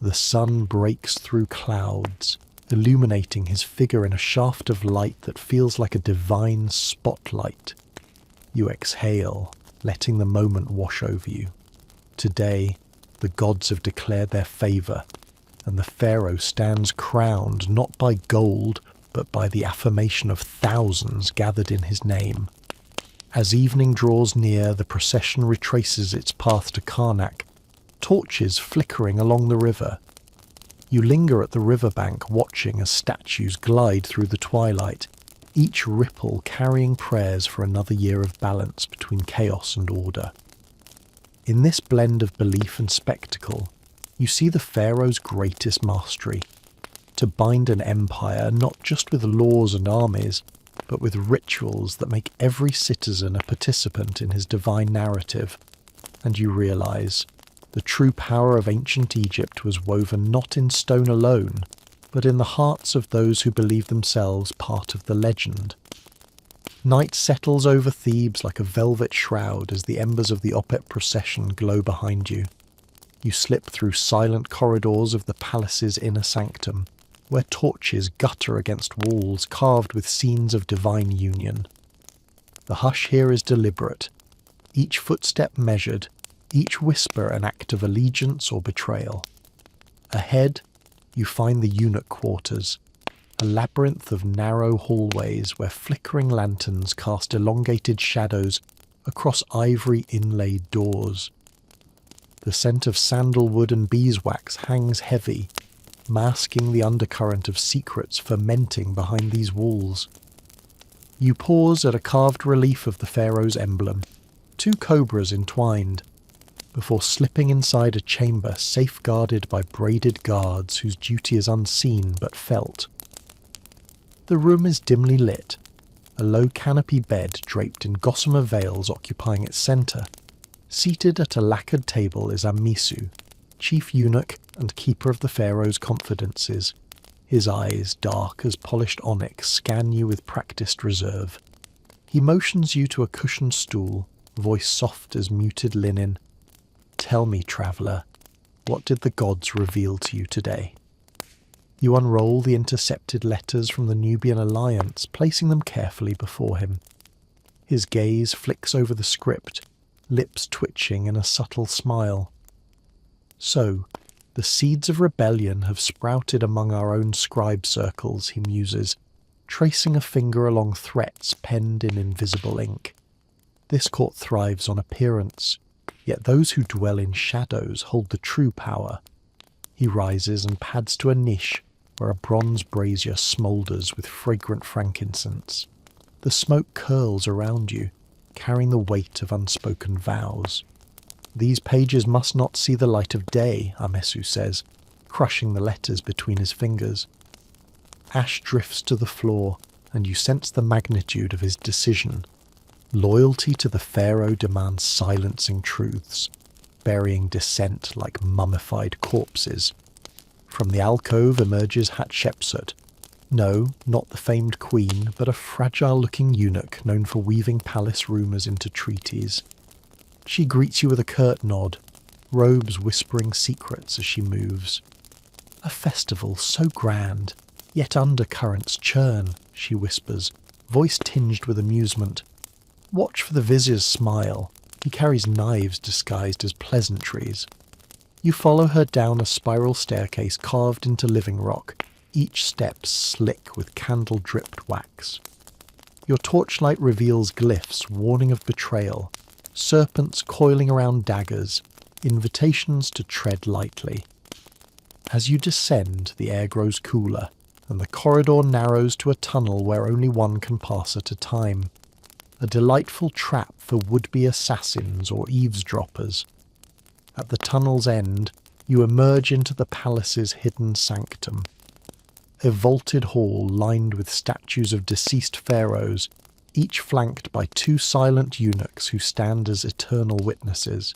The sun breaks through clouds, illuminating his figure in a shaft of light that feels like a divine spotlight. You exhale, letting the moment wash over you. Today, the gods have declared their favour, and the pharaoh stands crowned not by gold, but by the affirmation of thousands gathered in his name. As evening draws near, the procession retraces its path to Karnak, torches flickering along the river. You linger at the riverbank, watching as statues glide through the twilight, each ripple carrying prayers for another year of balance between chaos and order. In this blend of belief and spectacle, you see the pharaoh's greatest mastery, to bind an empire not just with laws and armies, but with rituals that make every citizen a participant in his divine narrative. And you realize the true power of ancient Egypt was woven not in stone alone, but in the hearts of those who believe themselves part of the legend. Night settles over Thebes like a velvet shroud as the embers of the Opet procession glow behind you. You slip through silent corridors of the palace's inner sanctum, where torches gutter against walls carved with scenes of divine union. The hush here is deliberate, each footstep measured, each whisper an act of allegiance or betrayal. Ahead, you find the eunuch quarters, a labyrinth of narrow hallways where flickering lanterns cast elongated shadows across ivory inlaid doors. The scent of sandalwood and beeswax hangs heavy, masking the undercurrent of secrets fermenting behind these walls. You pause at a carved relief of the pharaoh's emblem, two cobras entwined, before slipping inside a chamber safeguarded by braided guards whose duty is unseen but felt. The room is dimly lit, a low canopy bed draped in gossamer veils occupying its centre. Seated at a lacquered table is Amisu, chief eunuch and keeper of the pharaoh's confidences. His eyes, dark as polished onyx, scan you with practiced reserve. He motions you to a cushioned stool, voice soft as muted linen. "Tell me, traveller, what did the gods reveal to you today?" You unroll the intercepted letters from the Nubian alliance, placing them carefully before him. His gaze flicks over the script, lips twitching in a subtle smile. "So, the seeds of rebellion have sprouted among our own scribe circles," he muses, tracing a finger along threats penned in invisible ink. "This court thrives on appearance, yet those who dwell in shadows hold the true power." He rises and pads to a niche where a bronze brazier smoulders with fragrant frankincense. The smoke curls around you, carrying the weight of unspoken vows. "These pages must not see the light of day," Amesu says, crushing the letters between his fingers. Ash drifts to the floor, and you sense the magnitude of his decision. Loyalty to the pharaoh demands silencing truths, burying dissent like mummified corpses. From the alcove emerges Hatshepsut. No, not the famed queen, but a fragile-looking eunuch known for weaving palace rumours into treaties. She greets you with a curt nod, robes whispering secrets as she moves. "A festival so grand, yet undercurrents churn," she whispers, voice tinged with amusement. "Watch for the vizier's smile. He carries knives disguised as pleasantries." You follow her down a spiral staircase carved into living rock, each step slick with candle-dripped wax. Your torchlight reveals glyphs warning of betrayal, serpents coiling around daggers, invitations to tread lightly. As you descend, the air grows cooler, and the corridor narrows to a tunnel where only one can pass at a time. A delightful trap for would-be assassins or eavesdroppers. At the tunnel's end, you emerge into the palace's hidden sanctum. A vaulted hall lined with statues of deceased pharaohs, each flanked by two silent eunuchs who stand as eternal witnesses.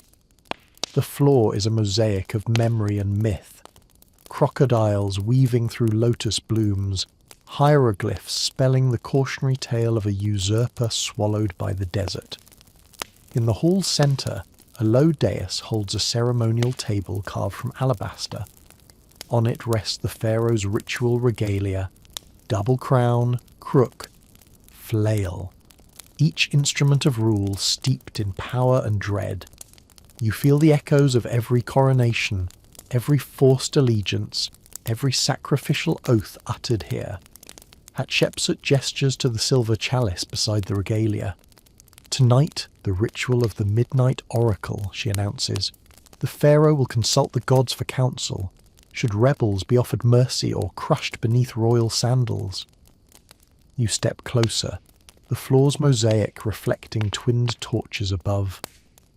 The floor is a mosaic of memory and myth. Crocodiles weaving through lotus blooms, hieroglyphs spelling the cautionary tale of a usurper swallowed by the desert. In the hall's centre, a low dais holds a ceremonial table carved from alabaster. On it rests the pharaoh's ritual regalia, double crown, crook, flail, each instrument of rule steeped in power and dread. You feel the echoes of every coronation, every forced allegiance, every sacrificial oath uttered here. Hatshepsut gestures to the silver chalice beside the regalia. "Tonight, the ritual of the midnight oracle," she announces. "The pharaoh will consult the gods for counsel, should rebels be offered mercy or crushed beneath royal sandals." You step closer, the floor's mosaic reflecting twinned torches above.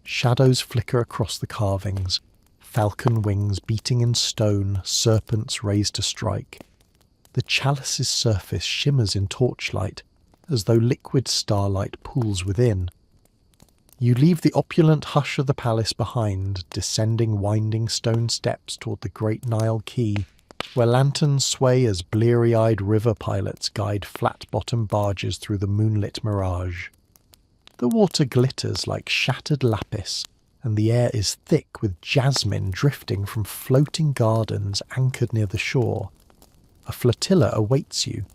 Shadows flicker across the carvings, falcon wings beating in stone, serpents raised to strike. The chalice's surface shimmers in torchlight, as though liquid starlight pools within. You leave the opulent hush of the palace behind, descending winding stone steps toward the great Nile quay, where lanterns sway as bleary-eyed river pilots guide flat-bottomed barges through the moonlit mirage. The water glitters like shattered lapis, and the air is thick with jasmine drifting from floating gardens anchored near the shore. A flotilla awaits you,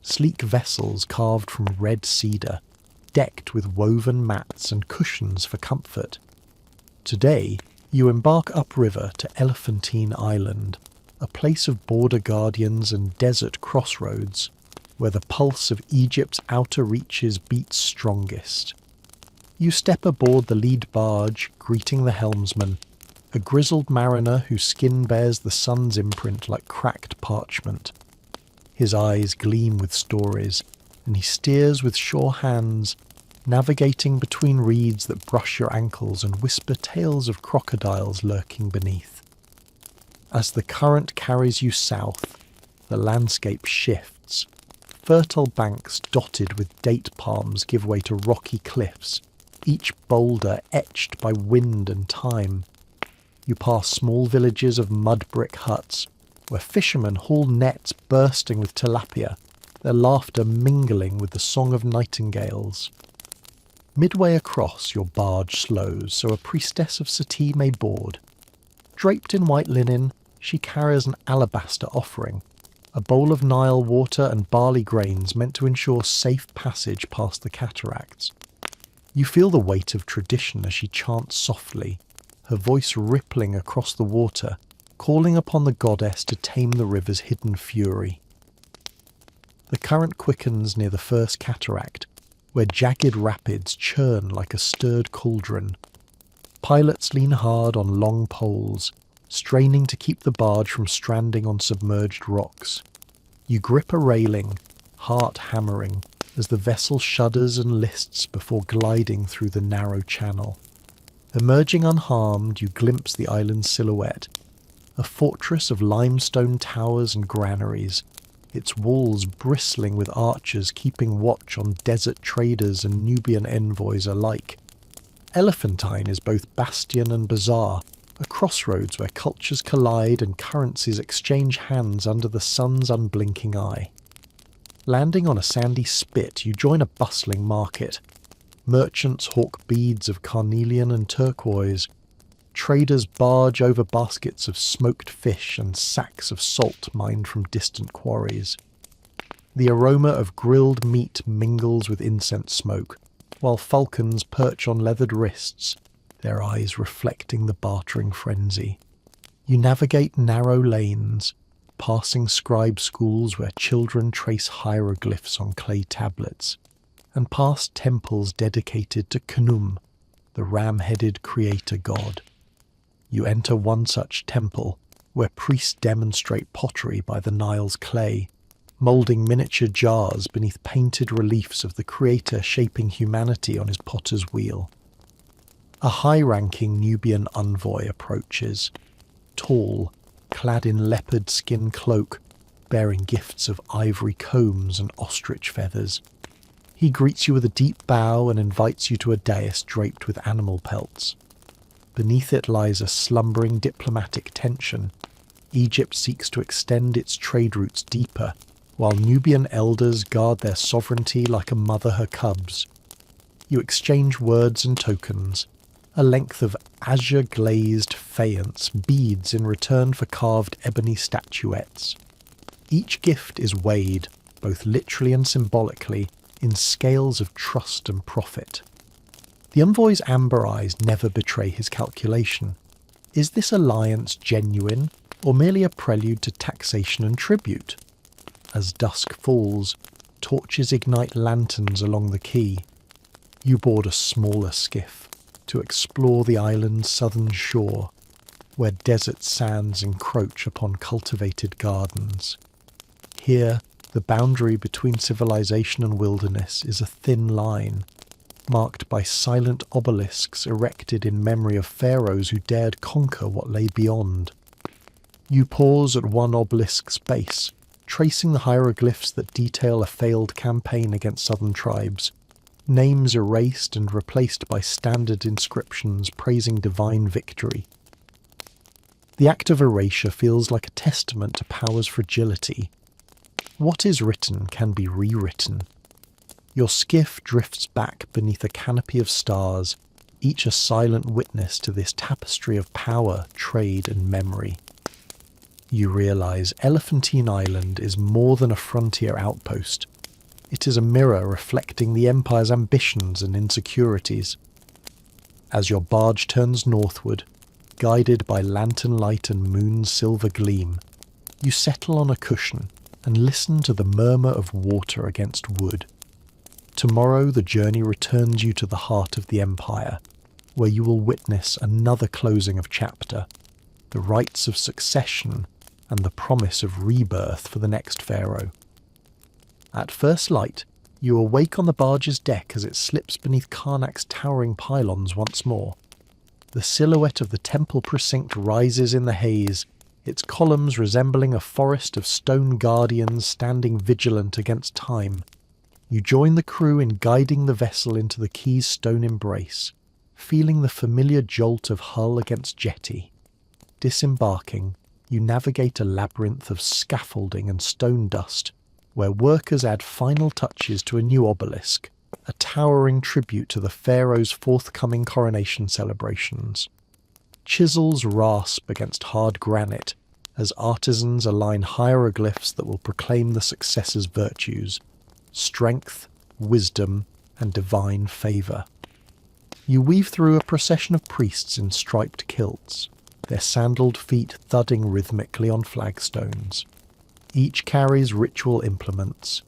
sleek vessels carved from red cedar, decked with woven mats and cushions for comfort. Today, you embark upriver to Elephantine Island, a place of border guardians and desert crossroads, where the pulse of Egypt's outer reaches beats strongest. You step aboard the lead barge, greeting the helmsman, a grizzled mariner whose skin bears the sun's imprint like cracked parchment. His eyes gleam with stories, and he steers with sure hands, navigating between reeds that brush your ankles and whisper tales of crocodiles lurking beneath. As the current carries you south, the landscape shifts. Fertile banks dotted with date palms give way to rocky cliffs, each boulder etched by wind and time. You pass small villages of mud brick huts, where fishermen haul nets bursting with tilapia, their laughter mingling with the song of nightingales. Midway across, your barge slows so a priestess of Sati may board. Draped in white linen, she carries an alabaster offering, a bowl of Nile water and barley grains meant to ensure safe passage past the cataracts. You feel the weight of tradition as she chants softly, her voice rippling across the water, calling upon the goddess to tame the river's hidden fury. The current quickens near the first cataract, where jagged rapids churn like a stirred cauldron. Pilots lean hard on long poles, straining to keep the barge from stranding on submerged rocks. You grip a railing, heart hammering, as the vessel shudders and lists before gliding through the narrow channel. Emerging unharmed, you glimpse the island's silhouette, a fortress of limestone towers and granaries, its walls bristling with archers keeping watch on desert traders and Nubian envoys alike. Elephantine is both bastion and bazaar, a crossroads where cultures collide and currencies exchange hands under the sun's unblinking eye. Landing on a sandy spit, you join a bustling market. Merchants hawk beads of carnelian and turquoise. Traders barge over baskets of smoked fish and sacks of salt mined from distant quarries. The aroma of grilled meat mingles with incense smoke, while falcons perch on leathered wrists, their eyes reflecting the bartering frenzy. You navigate narrow lanes, passing scribe schools where children trace hieroglyphs on clay tablets, and past temples dedicated to Khnum, the ram-headed creator god. You enter one such temple, where priests demonstrate pottery by the Nile's clay, moulding miniature jars beneath painted reliefs of the creator shaping humanity on his potter's wheel. A high-ranking Nubian envoy approaches, tall, clad in leopard skin cloak, bearing gifts of ivory combs and ostrich feathers. He greets you with a deep bow and invites you to a dais draped with animal pelts. Beneath it lies a slumbering diplomatic tension. Egypt seeks to extend its trade routes deeper, while Nubian elders guard their sovereignty like a mother her cubs. You exchange words and tokens, a length of azure-glazed faience beads in return for carved ebony statuettes. Each gift is weighed, both literally and symbolically, in scales of trust and profit. The envoy's amber eyes never betray his calculation. Is this alliance genuine, or merely a prelude to taxation and tribute? As dusk falls, torches ignite lanterns along the quay. You board a smaller skiff to explore the island's southern shore, where desert sands encroach upon cultivated gardens. Here, The boundary between civilization and wilderness is a thin line, marked by silent obelisks erected in memory of pharaohs who dared conquer what lay beyond. You pause at one obelisk's base, tracing the hieroglyphs that detail a failed campaign against southern tribes, names erased and replaced by standard inscriptions praising divine victory. The act of erasure feels like a testament to power's fragility. What is written can be rewritten. Your skiff drifts back beneath a canopy of stars, each a silent witness to this tapestry of power, trade, and memory. You realize Elephantine Island is more than a frontier outpost. It is a mirror reflecting the Empire's ambitions and insecurities. As your barge turns northward, guided by lantern light and moon's silver gleam, you settle on a cushion and listen to the murmur of water against wood. Tomorrow the journey returns you to the heart of the Empire, where you will witness another closing of chapter, the rites of succession and the promise of rebirth for the next pharaoh. At first light, you awake on the barge's deck as it slips beneath Karnak's towering pylons once more. The silhouette of the temple precinct rises in the haze, its columns resembling a forest of stone guardians standing vigilant against time. You join the crew in guiding the vessel into the quay's stone embrace, feeling the familiar jolt of hull against jetty. Disembarking, you navigate a labyrinth of scaffolding and stone dust, where workers add final touches to a new obelisk, a towering tribute to the pharaoh's forthcoming coronation celebrations. Chisels rasp against hard granite as artisans align hieroglyphs that will proclaim the successor's virtues: strength, wisdom, and divine favour. You weave through a procession of priests in striped kilts, their sandaled feet thudding rhythmically on flagstones. Each carries ritual implements: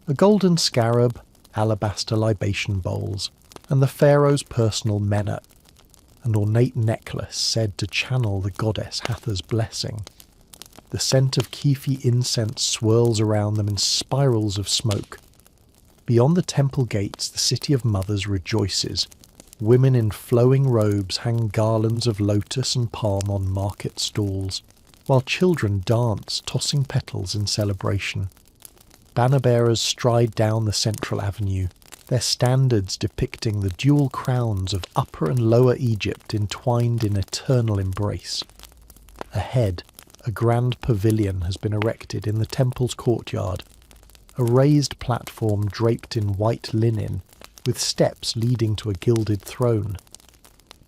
a golden scarab, alabaster libation bowls, and the pharaoh's personal menat, an ornate necklace said to channel the goddess Hathor's blessing. The scent of kefi incense swirls around them in spirals of smoke. Beyond the temple gates, the city of mothers rejoices. Women in flowing robes hang garlands of lotus and palm on market stalls, while children dance, tossing petals in celebration. Banner-bearers stride down the central avenue, their standards depicting the dual crowns of Upper and Lower Egypt entwined in eternal embrace. Ahead, a grand pavilion has been erected in the temple's courtyard, a raised platform draped in white linen, with steps leading to a gilded throne.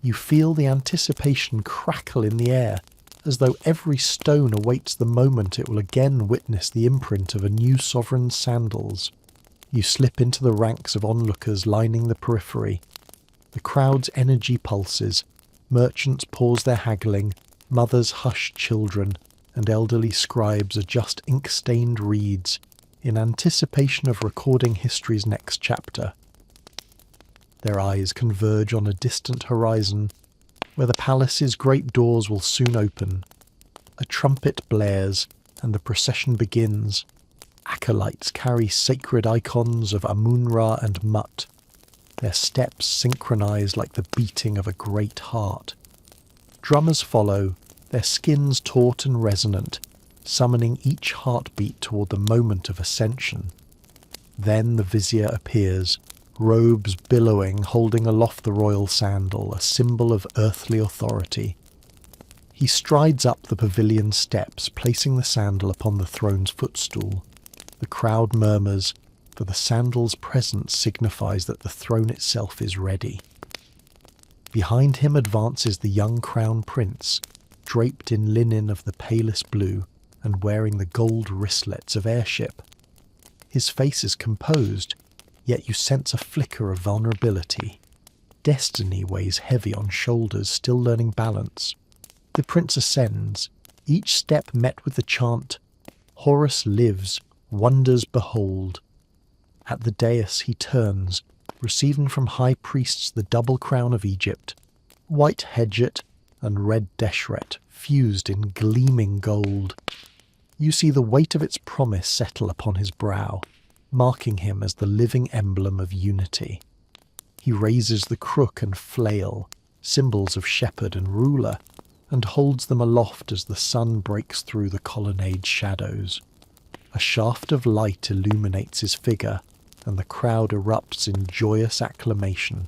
You feel the anticipation crackle in the air, as though every stone awaits the moment it will again witness the imprint of a new sovereign's sandals. You slip into the ranks of onlookers lining the periphery. The crowd's energy pulses. Merchants pause their haggling, mothers hush children, and elderly scribes adjust ink-stained reeds in anticipation of recording history's next chapter. Their eyes converge on a distant horizon, where the palace's great doors will soon open. A trumpet blares, and the procession begins. Acolytes carry sacred icons of Amun-Ra and Mut, their steps synchronized like the beating of a great heart. Drummers follow, their skins taut and resonant, summoning each heartbeat toward the moment of ascension. Then the vizier appears, robes billowing, holding aloft the royal sandal, a symbol of earthly authority. He strides up the pavilion steps, placing the sandal upon the throne's footstool. The crowd murmurs, for the sandal's presence signifies that the throne itself is ready. Behind him advances the young crown prince, draped in linen of the palest blue and wearing the gold wristlets of heirship. His face is composed, yet you sense a flicker of vulnerability. Destiny weighs heavy on shoulders still learning balance. The prince ascends, each step met with the chant, "Horus lives, wonders behold." At the dais he turns, receiving from high priests the double crown of Egypt, white hedjet and red deshret fused in gleaming gold. You see the weight of its promise settle upon his brow, marking him as the living emblem of unity. He raises the crook and flail, symbols of shepherd and ruler, and holds them aloft as the sun breaks through the colonnade's shadows. A shaft of light illuminates his figure, and the crowd erupts in joyous acclamation.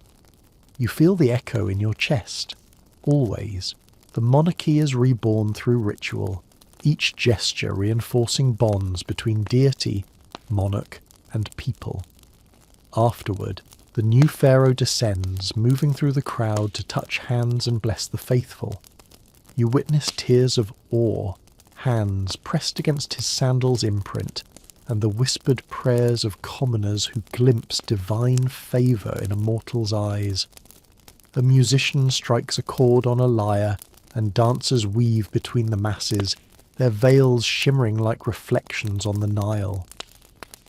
You feel the echo in your chest. Always, the monarchy is reborn through ritual, each gesture reinforcing bonds between deity, monarch, and people. Afterward, the new pharaoh descends, moving through the crowd to touch hands and bless the faithful. You witness tears of awe, hands pressed against his sandal's imprint, and the whispered prayers of commoners who glimpse divine favour in a mortal's eyes. A musician strikes a chord on a lyre, and dancers weave between the masses, their veils shimmering like reflections on the Nile.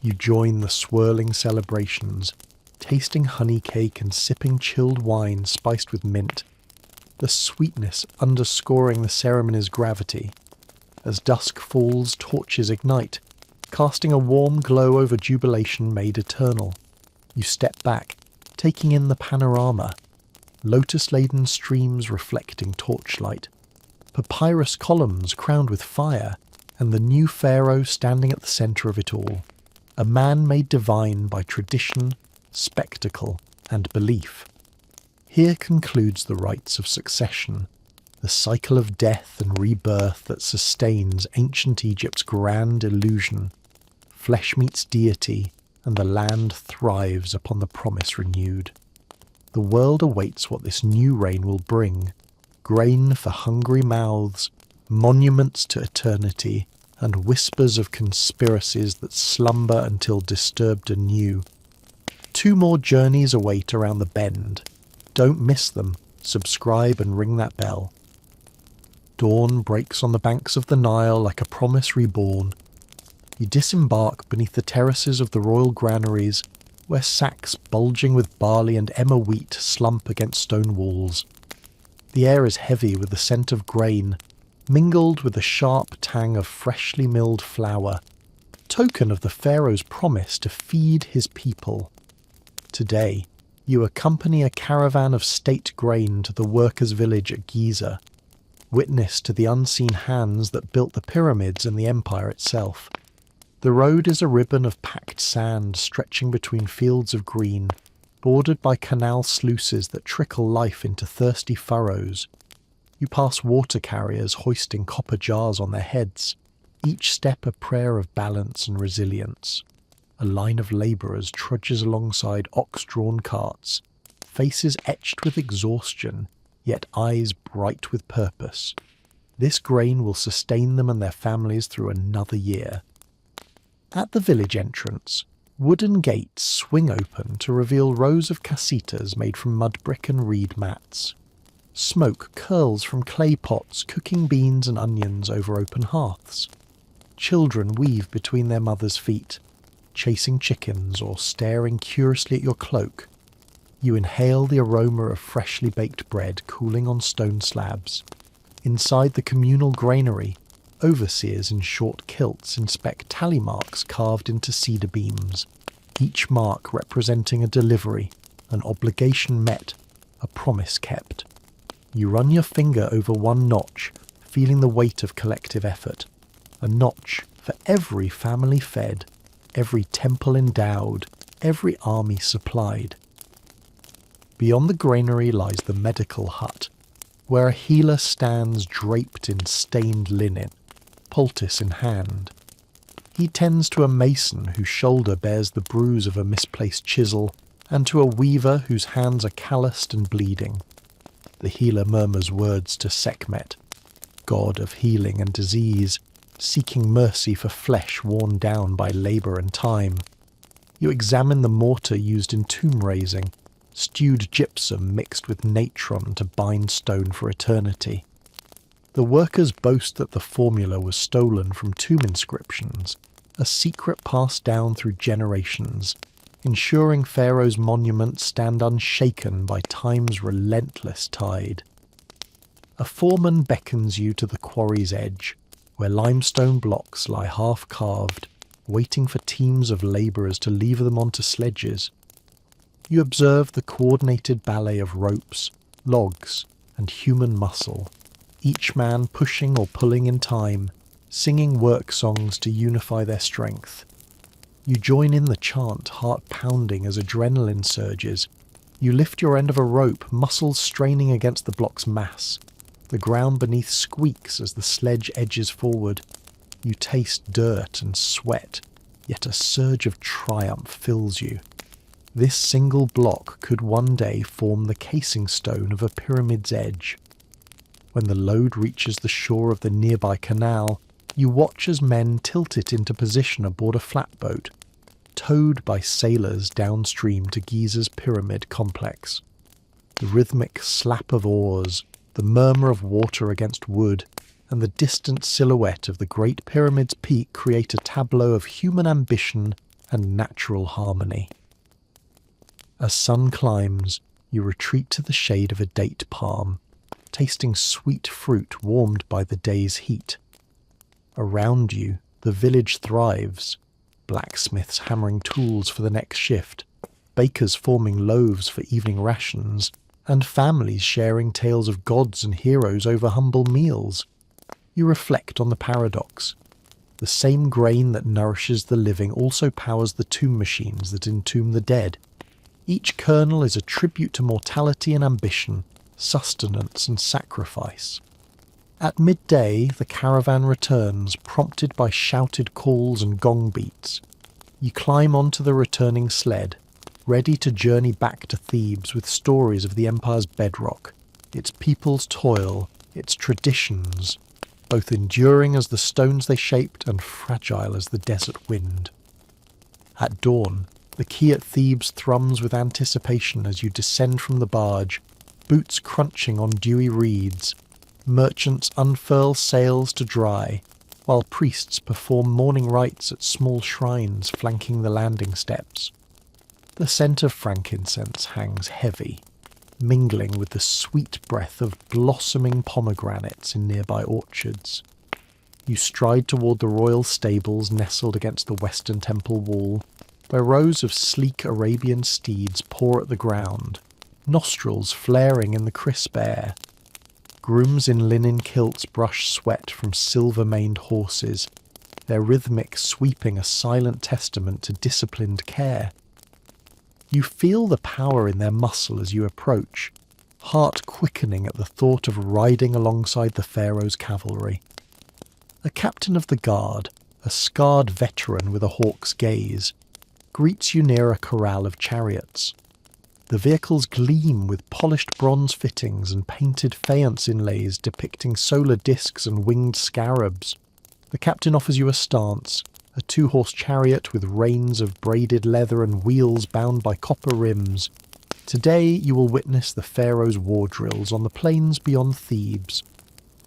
You join the swirling celebrations, tasting honey cake and sipping chilled wine spiced with mint, the sweetness underscoring the ceremony's gravity. As dusk falls, torches ignite, casting a warm glow over jubilation made eternal. You step back, taking in the panorama, lotus-laden streams reflecting torchlight, papyrus columns crowned with fire, and the new pharaoh standing at the centre of it all, a man made divine by tradition, spectacle, and belief. Here concludes the rites of succession, the cycle of death and rebirth that sustains ancient Egypt's grand illusion. Flesh meets deity, and the land thrives upon the promise renewed. The world awaits what this new reign will bring: grain for hungry mouths, monuments to eternity, and whispers of conspiracies that slumber until disturbed anew. 2 more journeys await around the bend. Don't miss them. Subscribe and ring that bell. Dawn breaks on the banks of the Nile like a promise reborn. You disembark beneath the terraces of the royal granaries, where sacks bulging with barley and emmer wheat slump against stone walls. The air is heavy with the scent of grain, mingled with the sharp tang of freshly milled flour, token of the pharaoh's promise to feed his people. Today, you accompany a caravan of state grain to the workers' village at Giza, witness to the unseen hands that built the pyramids and the empire itself. The road is a ribbon of packed sand stretching between fields of green, bordered by canal sluices that trickle life into thirsty furrows. You pass water carriers hoisting copper jars on their heads, each step a prayer of balance and resilience. A line of labourers trudges alongside ox-drawn carts, faces etched with exhaustion, yet eyes bright with purpose. This grain will sustain them and their families through another year. At the village entrance, wooden gates swing open to reveal rows of casitas made from mud brick and reed mats. Smoke curls from clay pots cooking beans and onions over open hearths. Children weave between their mothers' feet, chasing chickens or staring curiously at your cloak. You inhale the aroma of freshly baked bread cooling on stone slabs. Inside the communal granary, overseers in short kilts inspect tally marks carved into cedar beams, each mark representing a delivery, an obligation met, a promise kept. You run your finger over one notch, feeling the weight of collective effort. A notch for every family fed, every temple endowed, every army supplied. Beyond the granary lies the medical hut, where a healer stands draped in stained linen, poultice in hand. He tends to a mason whose shoulder bears the bruise of a misplaced chisel, and to a weaver whose hands are calloused and bleeding. The healer murmurs words to Sekhmet, god of healing and disease, seeking mercy for flesh worn down by labour and time. You examine the mortar used in tomb raising, stewed gypsum mixed with natron to bind stone for eternity. The workers boast that the formula was stolen from tomb inscriptions, a secret passed down through generations, ensuring Pharaoh's monuments stand unshaken by time's relentless tide. A foreman beckons you to the quarry's edge, where limestone blocks lie half-carved, waiting for teams of labourers to lever them onto sledges. You observe the coordinated ballet of ropes, logs, and human muscle, each man pushing or pulling in time, singing work songs to unify their strength. You join in the chant, heart pounding as adrenaline surges. You lift your end of a rope, muscles straining against the block's mass. The ground beneath squeaks as the sledge edges forward. You taste dirt and sweat, yet a surge of triumph fills you. This single block could one day form the casing stone of a pyramid's edge. When the load reaches the shore of the nearby canal, you watch as men tilt it into position aboard a flatboat, towed by sailors downstream to Giza's pyramid complex. The rhythmic slap of oars, the murmur of water against wood, and the distant silhouette of the Great Pyramid's peak create a tableau of human ambition and natural harmony. As sun climbs, you retreat to the shade of a date palm, tasting sweet fruit warmed by the day's heat. Around you, the village thrives, blacksmiths hammering tools for the next shift, bakers forming loaves for evening rations, and families sharing tales of gods and heroes over humble meals. You reflect on the paradox. The same grain that nourishes the living also powers the tomb machines that entomb the dead. Each kernel is a tribute to mortality and ambition, sustenance and sacrifice. At midday, the caravan returns, prompted by shouted calls and gong beats. You climb onto the returning sled, ready to journey back to Thebes with stories of the empire's bedrock, its people's toil, its traditions, both enduring as the stones they shaped and fragile as the desert wind. At dawn, the quay at Thebes thrums with anticipation as you descend from the barge, boots crunching on dewy reeds. Merchants unfurl sails to dry, while priests perform morning rites at small shrines flanking the landing steps. The scent of frankincense hangs heavy, mingling with the sweet breath of blossoming pomegranates in nearby orchards. You stride toward the royal stables nestled against the western temple wall, where rows of sleek Arabian steeds paw at the ground, nostrils flaring in the crisp air. Grooms in linen kilts brush sweat from silver-maned horses, their rhythmic sweeping a silent testament to disciplined care. You feel the power in their muscle as you approach, heart quickening at the thought of riding alongside the Pharaoh's cavalry. A captain of the guard, a scarred veteran with a hawk's gaze, greets you near a corral of chariots. The vehicles gleam with polished bronze fittings and painted faience inlays depicting solar discs and winged scarabs. The captain offers you a stance, a 2-horse chariot with reins of braided leather and wheels bound by copper rims. Today you will witness the Pharaoh's war drills on the plains beyond Thebes.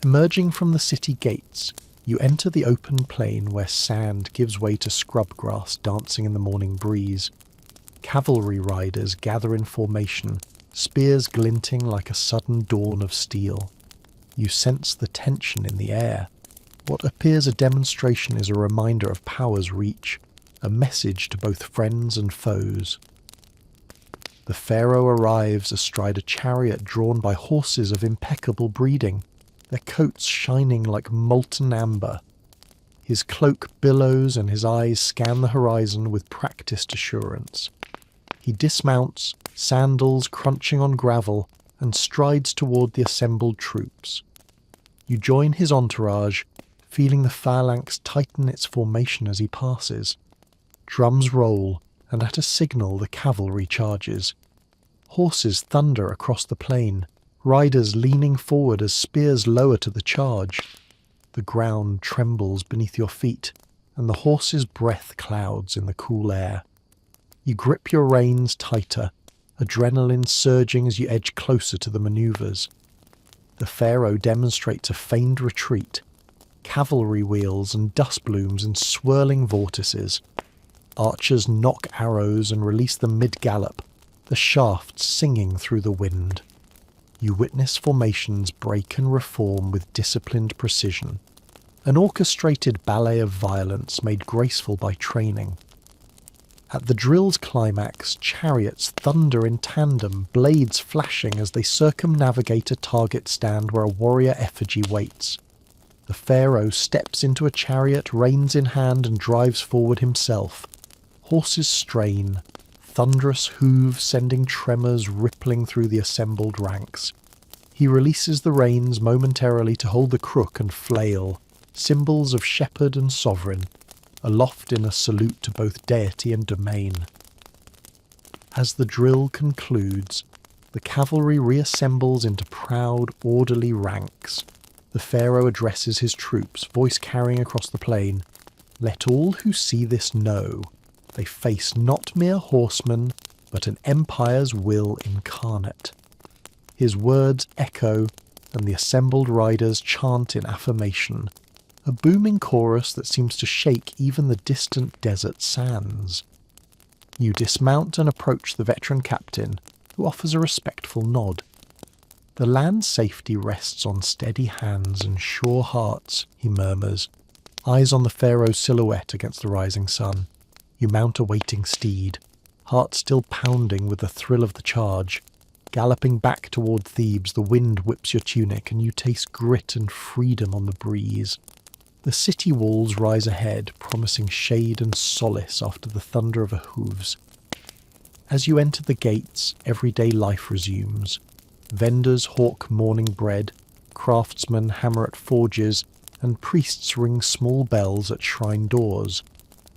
Emerging from the city gates, you enter the open plain where sand gives way to scrub grass dancing in the morning breeze. Cavalry riders gather in formation, spears glinting like a sudden dawn of steel. You sense the tension in the air. What appears a demonstration is a reminder of power's reach, a message to both friends and foes. The pharaoh arrives astride a chariot drawn by horses of impeccable breeding, their coats shining like molten amber. His cloak billows and his eyes scan the horizon with practiced assurance. He dismounts, sandals crunching on gravel, and strides toward the assembled troops. You join his entourage, feeling the phalanx tighten its formation as he passes. Drums roll, and at a signal the cavalry charges. Horses thunder across the plain, riders leaning forward as spears lower to the charge. The ground trembles beneath your feet, and the horse's breath clouds in the cool air. You grip your reins tighter, adrenaline surging as you edge closer to the maneuvers. The pharaoh demonstrates a feigned retreat, cavalry wheels and dust blooms in swirling vortices. Archers nock arrows and release them mid-gallop, the shafts singing through the wind. You witness formations break and reform with disciplined precision. an orchestrated ballet of violence made graceful by training. At the drill's climax, chariots thunder in tandem, blades flashing as they circumnavigate a target stand where a warrior effigy waits. The pharaoh steps into a chariot, reins in hand, and drives forward himself. Horses strain, thunderous hooves sending tremors rippling through the assembled ranks. He releases the reins momentarily to hold the crook and flail, symbols of shepherd and sovereign, aloft in a salute to both deity and domain. As the drill concludes, the cavalry reassembles into proud, orderly ranks. The pharaoh addresses his troops, voice carrying across the plain, "Let all who see this know, they face not mere horsemen, but an empire's will incarnate." His words echo, and the assembled riders chant in affirmation, a booming chorus that seems to shake even the distant desert sands. You dismount and approach the veteran captain, who offers a respectful nod. "The land's safety rests on steady hands and sure hearts," he murmurs, eyes on the pharaoh's silhouette against the rising sun. You mount a waiting steed, heart still pounding with the thrill of the charge. Galloping back toward Thebes, the wind whips your tunic and you taste grit and freedom on the breeze. The city walls rise ahead, promising shade and solace after the thunder of the hooves. As you enter the gates, everyday life resumes. Vendors hawk morning bread, craftsmen hammer at forges, and priests ring small bells at shrine doors.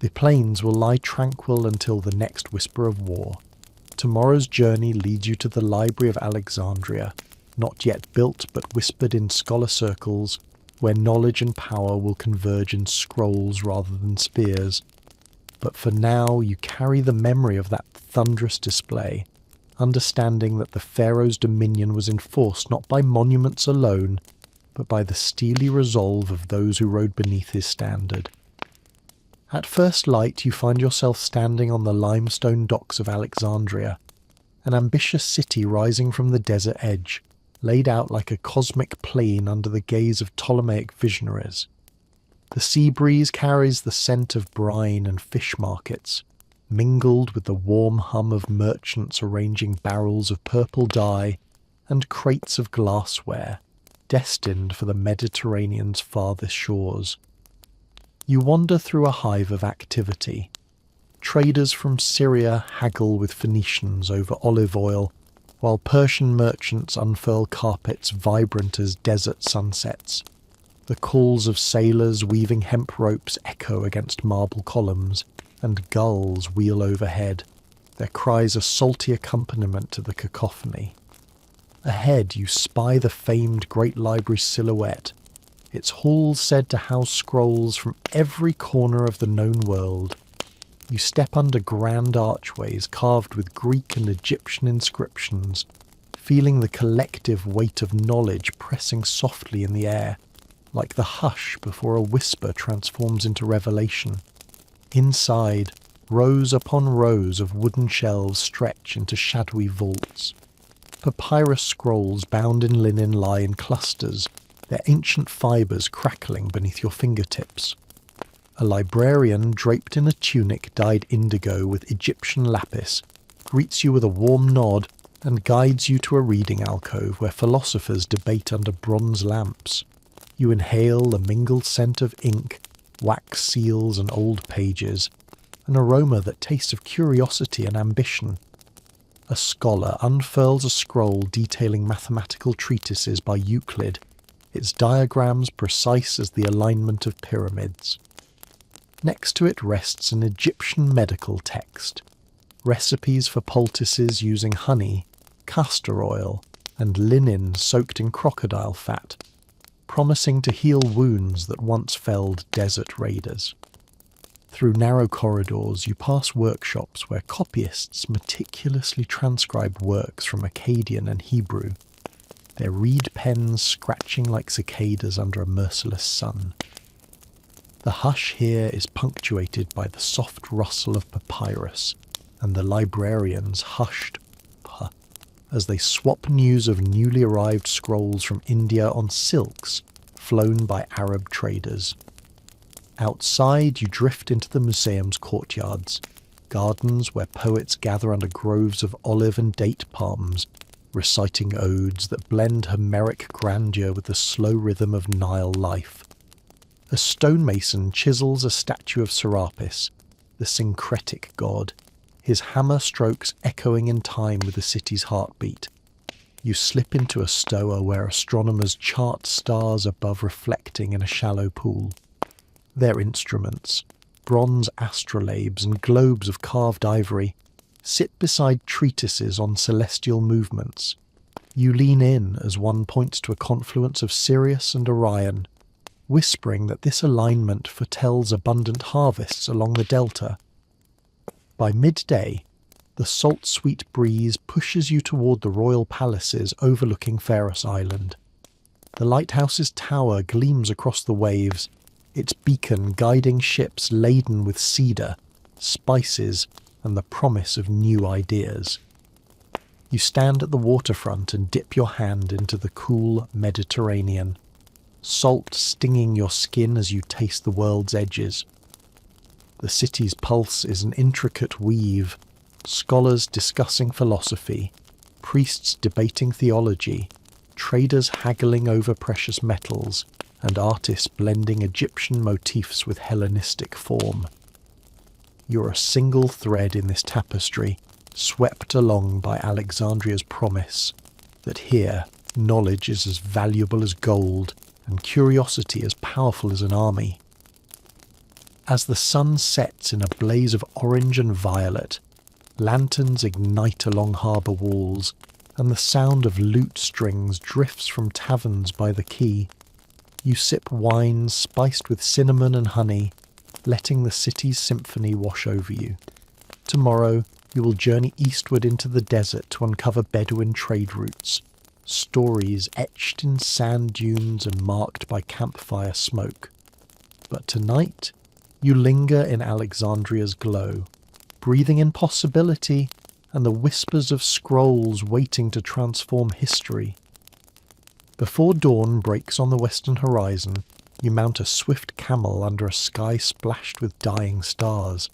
The plains will lie tranquil until the next whisper of war. Tomorrow's journey leads you to the Library of Alexandria, not yet built but whispered in scholar circles, where knowledge and power will converge in scrolls rather than spears. But for now you carry the memory of that thunderous display, understanding that the pharaoh's dominion was enforced not by monuments alone, but by the steely resolve of those who rode beneath his standard. At first light you find yourself standing on the limestone docks of Alexandria, an ambitious city rising from the desert edge, laid out like a cosmic plain under the gaze of Ptolemaic visionaries. The sea breeze carries the scent of brine and fish markets, mingled with the warm hum of merchants arranging barrels of purple dye and crates of glassware, destined for the Mediterranean's farthest shores. You wander through a hive of activity. Traders from Syria haggle with Phoenicians over olive oil, while Persian merchants unfurl carpets vibrant as desert sunsets. The calls of sailors weaving hemp ropes echo against marble columns, and gulls wheel overhead, their cries a salty accompaniment to the cacophony. Ahead you spy the famed Great Library silhouette, its halls said to house scrolls from every corner of the known world. You step under grand archways carved with Greek and Egyptian inscriptions, feeling the collective weight of knowledge pressing softly in the air, like the hush before a whisper transforms into revelation. Inside, rows upon rows of wooden shelves stretch into shadowy vaults. Papyrus scrolls bound in linen lie in clusters, their ancient fibres crackling beneath your fingertips. A librarian draped in a tunic dyed indigo with Egyptian lapis greets you with a warm nod and guides you to a reading alcove where philosophers debate under bronze lamps. You inhale the mingled scent of ink, wax seals and old pages, an aroma that tastes of curiosity and ambition. A scholar unfurls a scroll detailing mathematical treatises by Euclid, its diagrams precise as the alignment of pyramids. Next to it rests an Egyptian medical text, recipes for poultices using honey, castor oil, and linen soaked in crocodile fat, promising to heal wounds that once felled desert raiders. Through narrow corridors you pass workshops where copyists meticulously transcribe works from Akkadian and Hebrew, their reed pens scratching like cicadas under a merciless sun. The hush here is punctuated by the soft rustle of papyrus and the librarian's hushed puh as they swap news of newly arrived scrolls from India on silks, flown by Arab traders. Outside, you drift into the museum's courtyards, gardens where poets gather under groves of olive and date palms, reciting odes that blend Homeric grandeur with the slow rhythm of Nile life. A stonemason chisels a statue of Serapis, the syncretic god, his hammer strokes echoing in time with the city's heartbeat. You slip into a stoa where astronomers chart stars above reflecting in a shallow pool. Their instruments, bronze astrolabes and globes of carved ivory, sit beside treatises on celestial movements. You lean in as one points to a confluence of Sirius and Orion, whispering that this alignment foretells abundant harvests along the delta. By midday, the salt-sweet breeze pushes you toward the royal palaces overlooking Pharaohs Island. The lighthouse's tower gleams across the waves, its beacon guiding ships laden with cedar, spices, and the promise of new ideas. You stand at the waterfront and dip your hand into the cool Mediterranean, salt stinging your skin as you taste the world's edges. The city's pulse is an intricate weave, scholars discussing philosophy, priests debating theology, traders haggling over precious metals, and artists blending Egyptian motifs with Hellenistic form. You're a single thread in this tapestry, swept along by Alexandria's promise that here knowledge is as valuable as gold and curiosity as powerful as an army. As the sun sets in a blaze of orange and violet, lanterns ignite along harbour walls, and the sound of lute strings drifts from taverns by the quay. You sip wines spiced with cinnamon and honey, letting the city's symphony wash over you. Tomorrow, you will journey eastward into the desert to uncover Bedouin trade routes, stories etched in sand dunes and marked by campfire smoke. But tonight, you linger in Alexandria's glow, breathing in possibility and the whispers of scrolls waiting to transform history. Before dawn breaks on the western horizon, you mount a swift camel under a sky splashed with dying stars.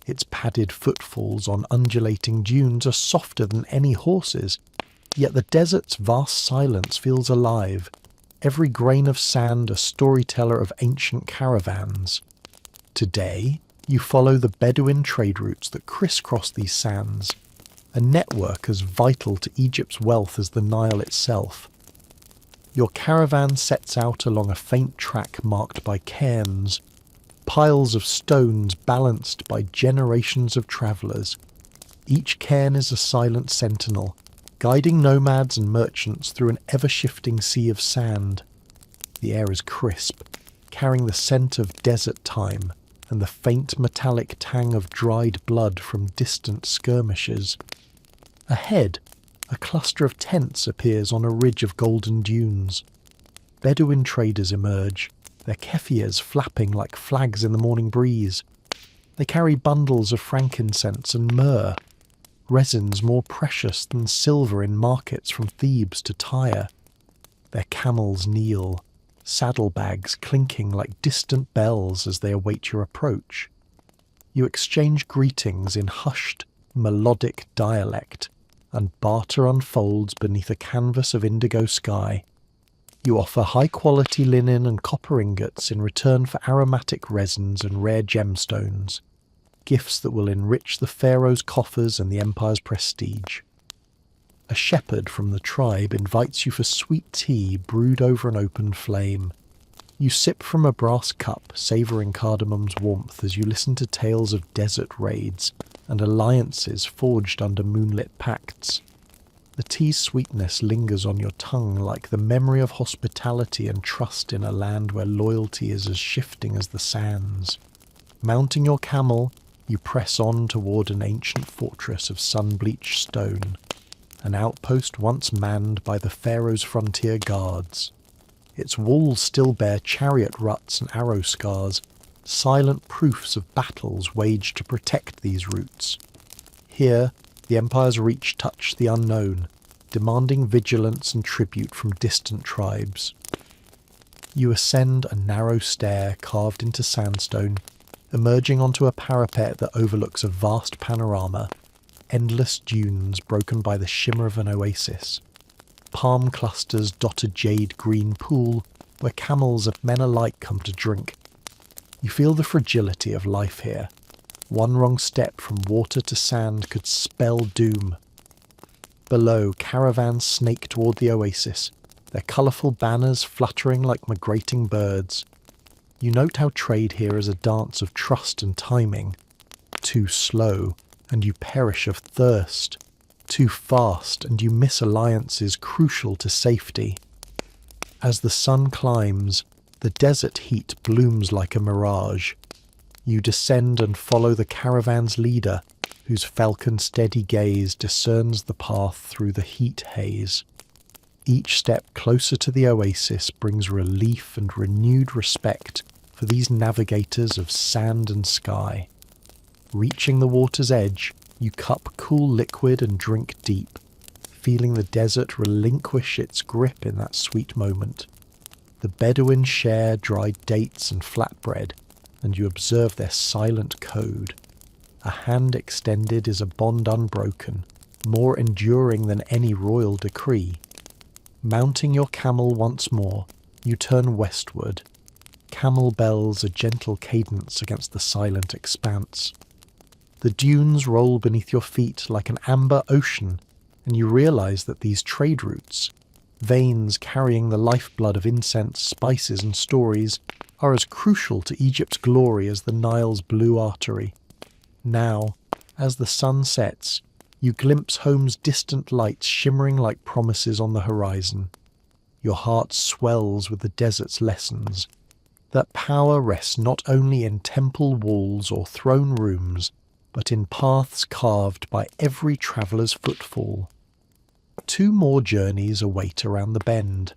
Its padded footfalls on undulating dunes are softer than any horse's, yet the desert's vast silence feels alive, every grain of sand a storyteller of ancient caravans. Today, you follow the Bedouin trade routes that crisscross these sands, a network as vital to Egypt's wealth as the Nile itself. Your caravan sets out along a faint track marked by cairns, piles of stones balanced by generations of travellers. Each cairn is a silent sentinel, guiding nomads and merchants through an ever-shifting sea of sand. The air is crisp, carrying the scent of desert thyme and the faint metallic tang of dried blood from distant skirmishes. Ahead, a cluster of tents appears on a ridge of golden dunes. Bedouin traders emerge, their keffirs flapping like flags in the morning breeze. They carry bundles of frankincense and myrrh, resins more precious than silver in markets from Thebes to Tyre. Their camels kneel, saddlebags clinking like distant bells as they await your approach. You exchange greetings in hushed, melodic dialect, and barter unfolds beneath a canvas of indigo sky. You offer high-quality linen and copper ingots in return for aromatic resins and rare gemstones, gifts that will enrich the pharaoh's coffers and the empire's prestige. A shepherd from the tribe invites you for sweet tea brewed over an open flame. You sip from a brass cup, savouring cardamom's warmth as you listen to tales of desert raids and alliances forged under moonlit pacts. The tea's sweetness lingers on your tongue like the memory of hospitality and trust in a land where loyalty is as shifting as the sands. Mounting your camel, you press on toward an ancient fortress of sun-bleached stone, an outpost once manned by the pharaoh's frontier guards. Its walls still bear chariot ruts and arrow scars, silent proofs of battles waged to protect these routes. Here, the empire's reach touched the unknown, demanding vigilance and tribute from distant tribes. You ascend a narrow stair carved into sandstone, emerging onto a parapet that overlooks a vast panorama, endless dunes broken by the shimmer of an oasis, palm clusters dot a jade green pool where camels of men alike come to drink. You feel the fragility of life here. One wrong step from water to sand could spell doom. Below, caravans snake toward the oasis, their colourful banners fluttering like migrating birds. You note how trade here is a dance of trust and timing. Too slow, and you perish of thirst. Too fast, and you miss alliances crucial to safety. As the sun climbs, the desert heat blooms like a mirage. You descend and follow the caravan's leader, whose falcon steady gaze discerns the path through the heat haze. Each step closer to the oasis brings relief and renewed respect for these navigators of sand and sky. Reaching the water's edge, you cup cool liquid and drink deep, feeling the desert relinquish its grip in that sweet moment. The Bedouins share dried dates and flatbread, and you observe their silent code. A hand extended is a bond unbroken, more enduring than any royal decree. Mounting your camel once more, you turn westward. Camel bells a gentle cadence against the silent expanse. The dunes roll beneath your feet like an amber ocean, and you realize that these trade routes, veins carrying the lifeblood of incense, spices and stories, are as crucial to Egypt's glory as the Nile's blue artery. Now, as the sun sets, you glimpse home's distant lights shimmering like promises on the horizon. Your heart swells with the desert's lessons. That power rests not only in temple walls or throne rooms, but in paths carved by every traveller's footfall. 2 more journeys await around the bend.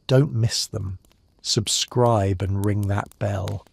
Don't miss them. Subscribe and ring that bell.